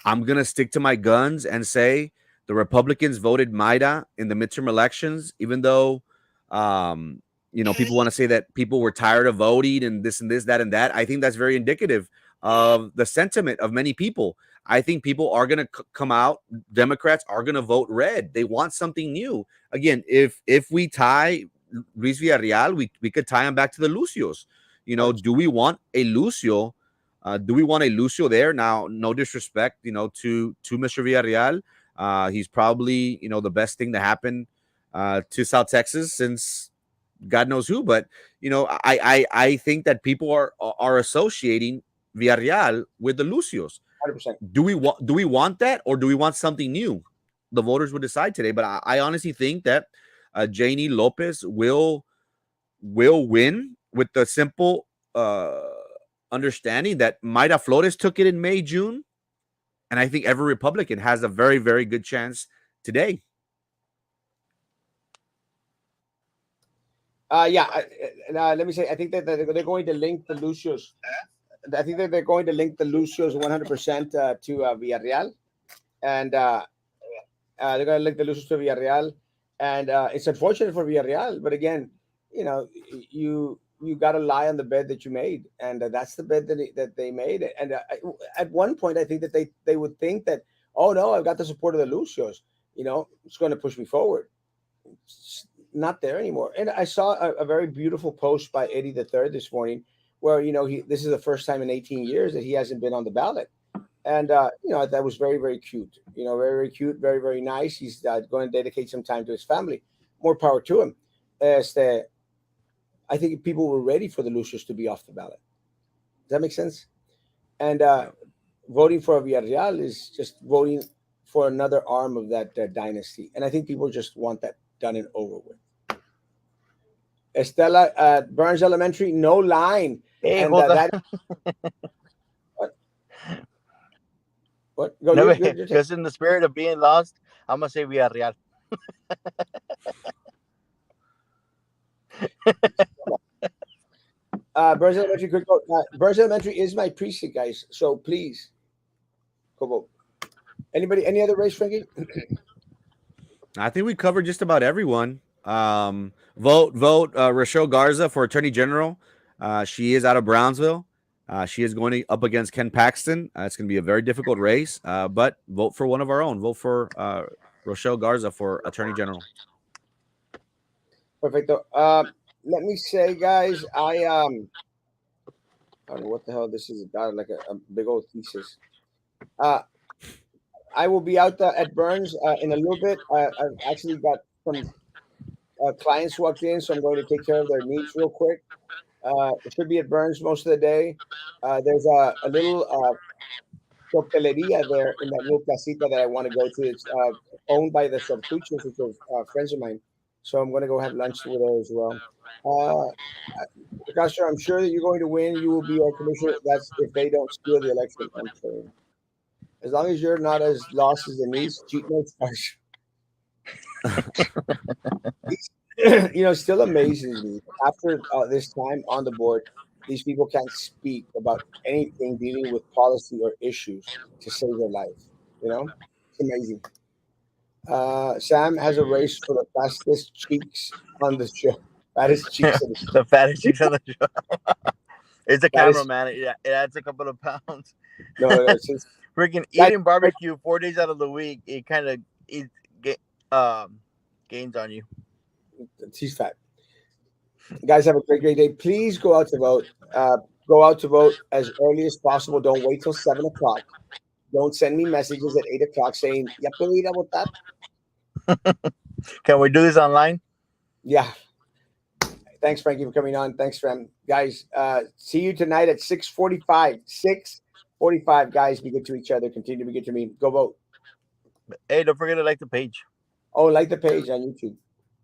I'm gonna stick to my guns and say the Republicans voted Maida in the midterm elections, even though people want to say that people were tired of voting and this, that, and that. I think that's very indicative of the sentiment of many people. I think people are gonna come out. Democrats are gonna vote red. They want something new. Again, if we tie Luis Villarreal, we could tie him back to the Lucios. Do we want a Lucio? Do we want a Lucio there? Now, no disrespect, to Mr. Villarreal. He's probably, the best thing to happen to South Texas since God knows who. But, I think that people are associating Villarreal with the Lucios. 100%. Do we want that, or do we want something new? The voters would decide today. But I honestly think that Janie Lopez will win with the simple understanding that Mayra Flores took it in May, June, and I think every Republican has a very, very good chance today. Let me say, I think that they're going to link the Lucios. I think that they're going to link the Lucios 100% to Villarreal, and they're going to link the Lucios to Villarreal, and it's unfortunate for Villarreal, but again, you got to lie on the bed that you made, and that's the bed that they made. And at one point, I think that they would think that, oh no, I've got the support of the Lucios, it's going to push me forward. It's not there anymore. And I saw a very beautiful post by Eddie the Third this morning, where this is the first time in 18 years that he hasn't been on the ballot, and that was very, very cute. Very, very cute, very, very nice. He's going to dedicate some time to his family. More power to him. I think people were ready for the Lucios to be off the ballot. Does that make sense? And voting for Villarreal is just voting for another arm of that dynasty. And I think people just want that done and over with. Estella at Burns Elementary, no line. Hey, and hold on. that. What? Go, No, your because in the spirit of being lost, I'm gonna say Villarreal. Burns Elementary could go. Burns Elementary is my precinct, guys. So please go vote. Anybody? Any other race, Frankie? I think we covered just about everyone. Vote Rochelle Garza for Attorney General. She is out of Brownsville. She is going up against Ken Paxton. It's going to be a very difficult race, but vote for one of our own. Vote for Rochelle Garza for Attorney General. Perfecto. Let me say, guys, I don't know what the hell this is about, like a big old thesis. I will be out at Burns in a little bit. I've actually got some clients walked in, so I'm going to take care of their needs real quick. It should be at Burns most of the day. There's a little cocteleria there in that little placita that I want to go to. It's owned by the Sartuchos, which are friends of mine. So I'm going to go have lunch with her as well. Castro, I'm sure that you're going to win. You will be our commissioner. That's if they don't steal the election. I'm saying. As long as you're not as lost as Denise, cheat no charge. Still amazes me. After this time on the board, these people can't speak about anything dealing with policy or issues to save their life. It's amazing. Sam has a race for the fastest cheeks on the show. Fattest cheeks on the show. The fattest chicks on the show. It's a That is- cameraman. It adds a couple of pounds. No, it's just, Freaking Guys- eating barbecue 4 days out of the week, it kind of gains on you. he's fat. Guys, have a great day. Please go out to vote. Go out to vote as early as possible. Don't wait till 7 o'clock. Don't send me messages at 8 o'clock saying, "Ya puedo ir a votar?" Can we do this online? Yeah. Thanks, Frankie, for coming on. Thanks, Rem. Guys, see you tonight at 6:45. 6:45, guys. Be good to each other. Continue to be good to me. Go vote. Hey, don't forget to like the page. Oh, like the page on YouTube.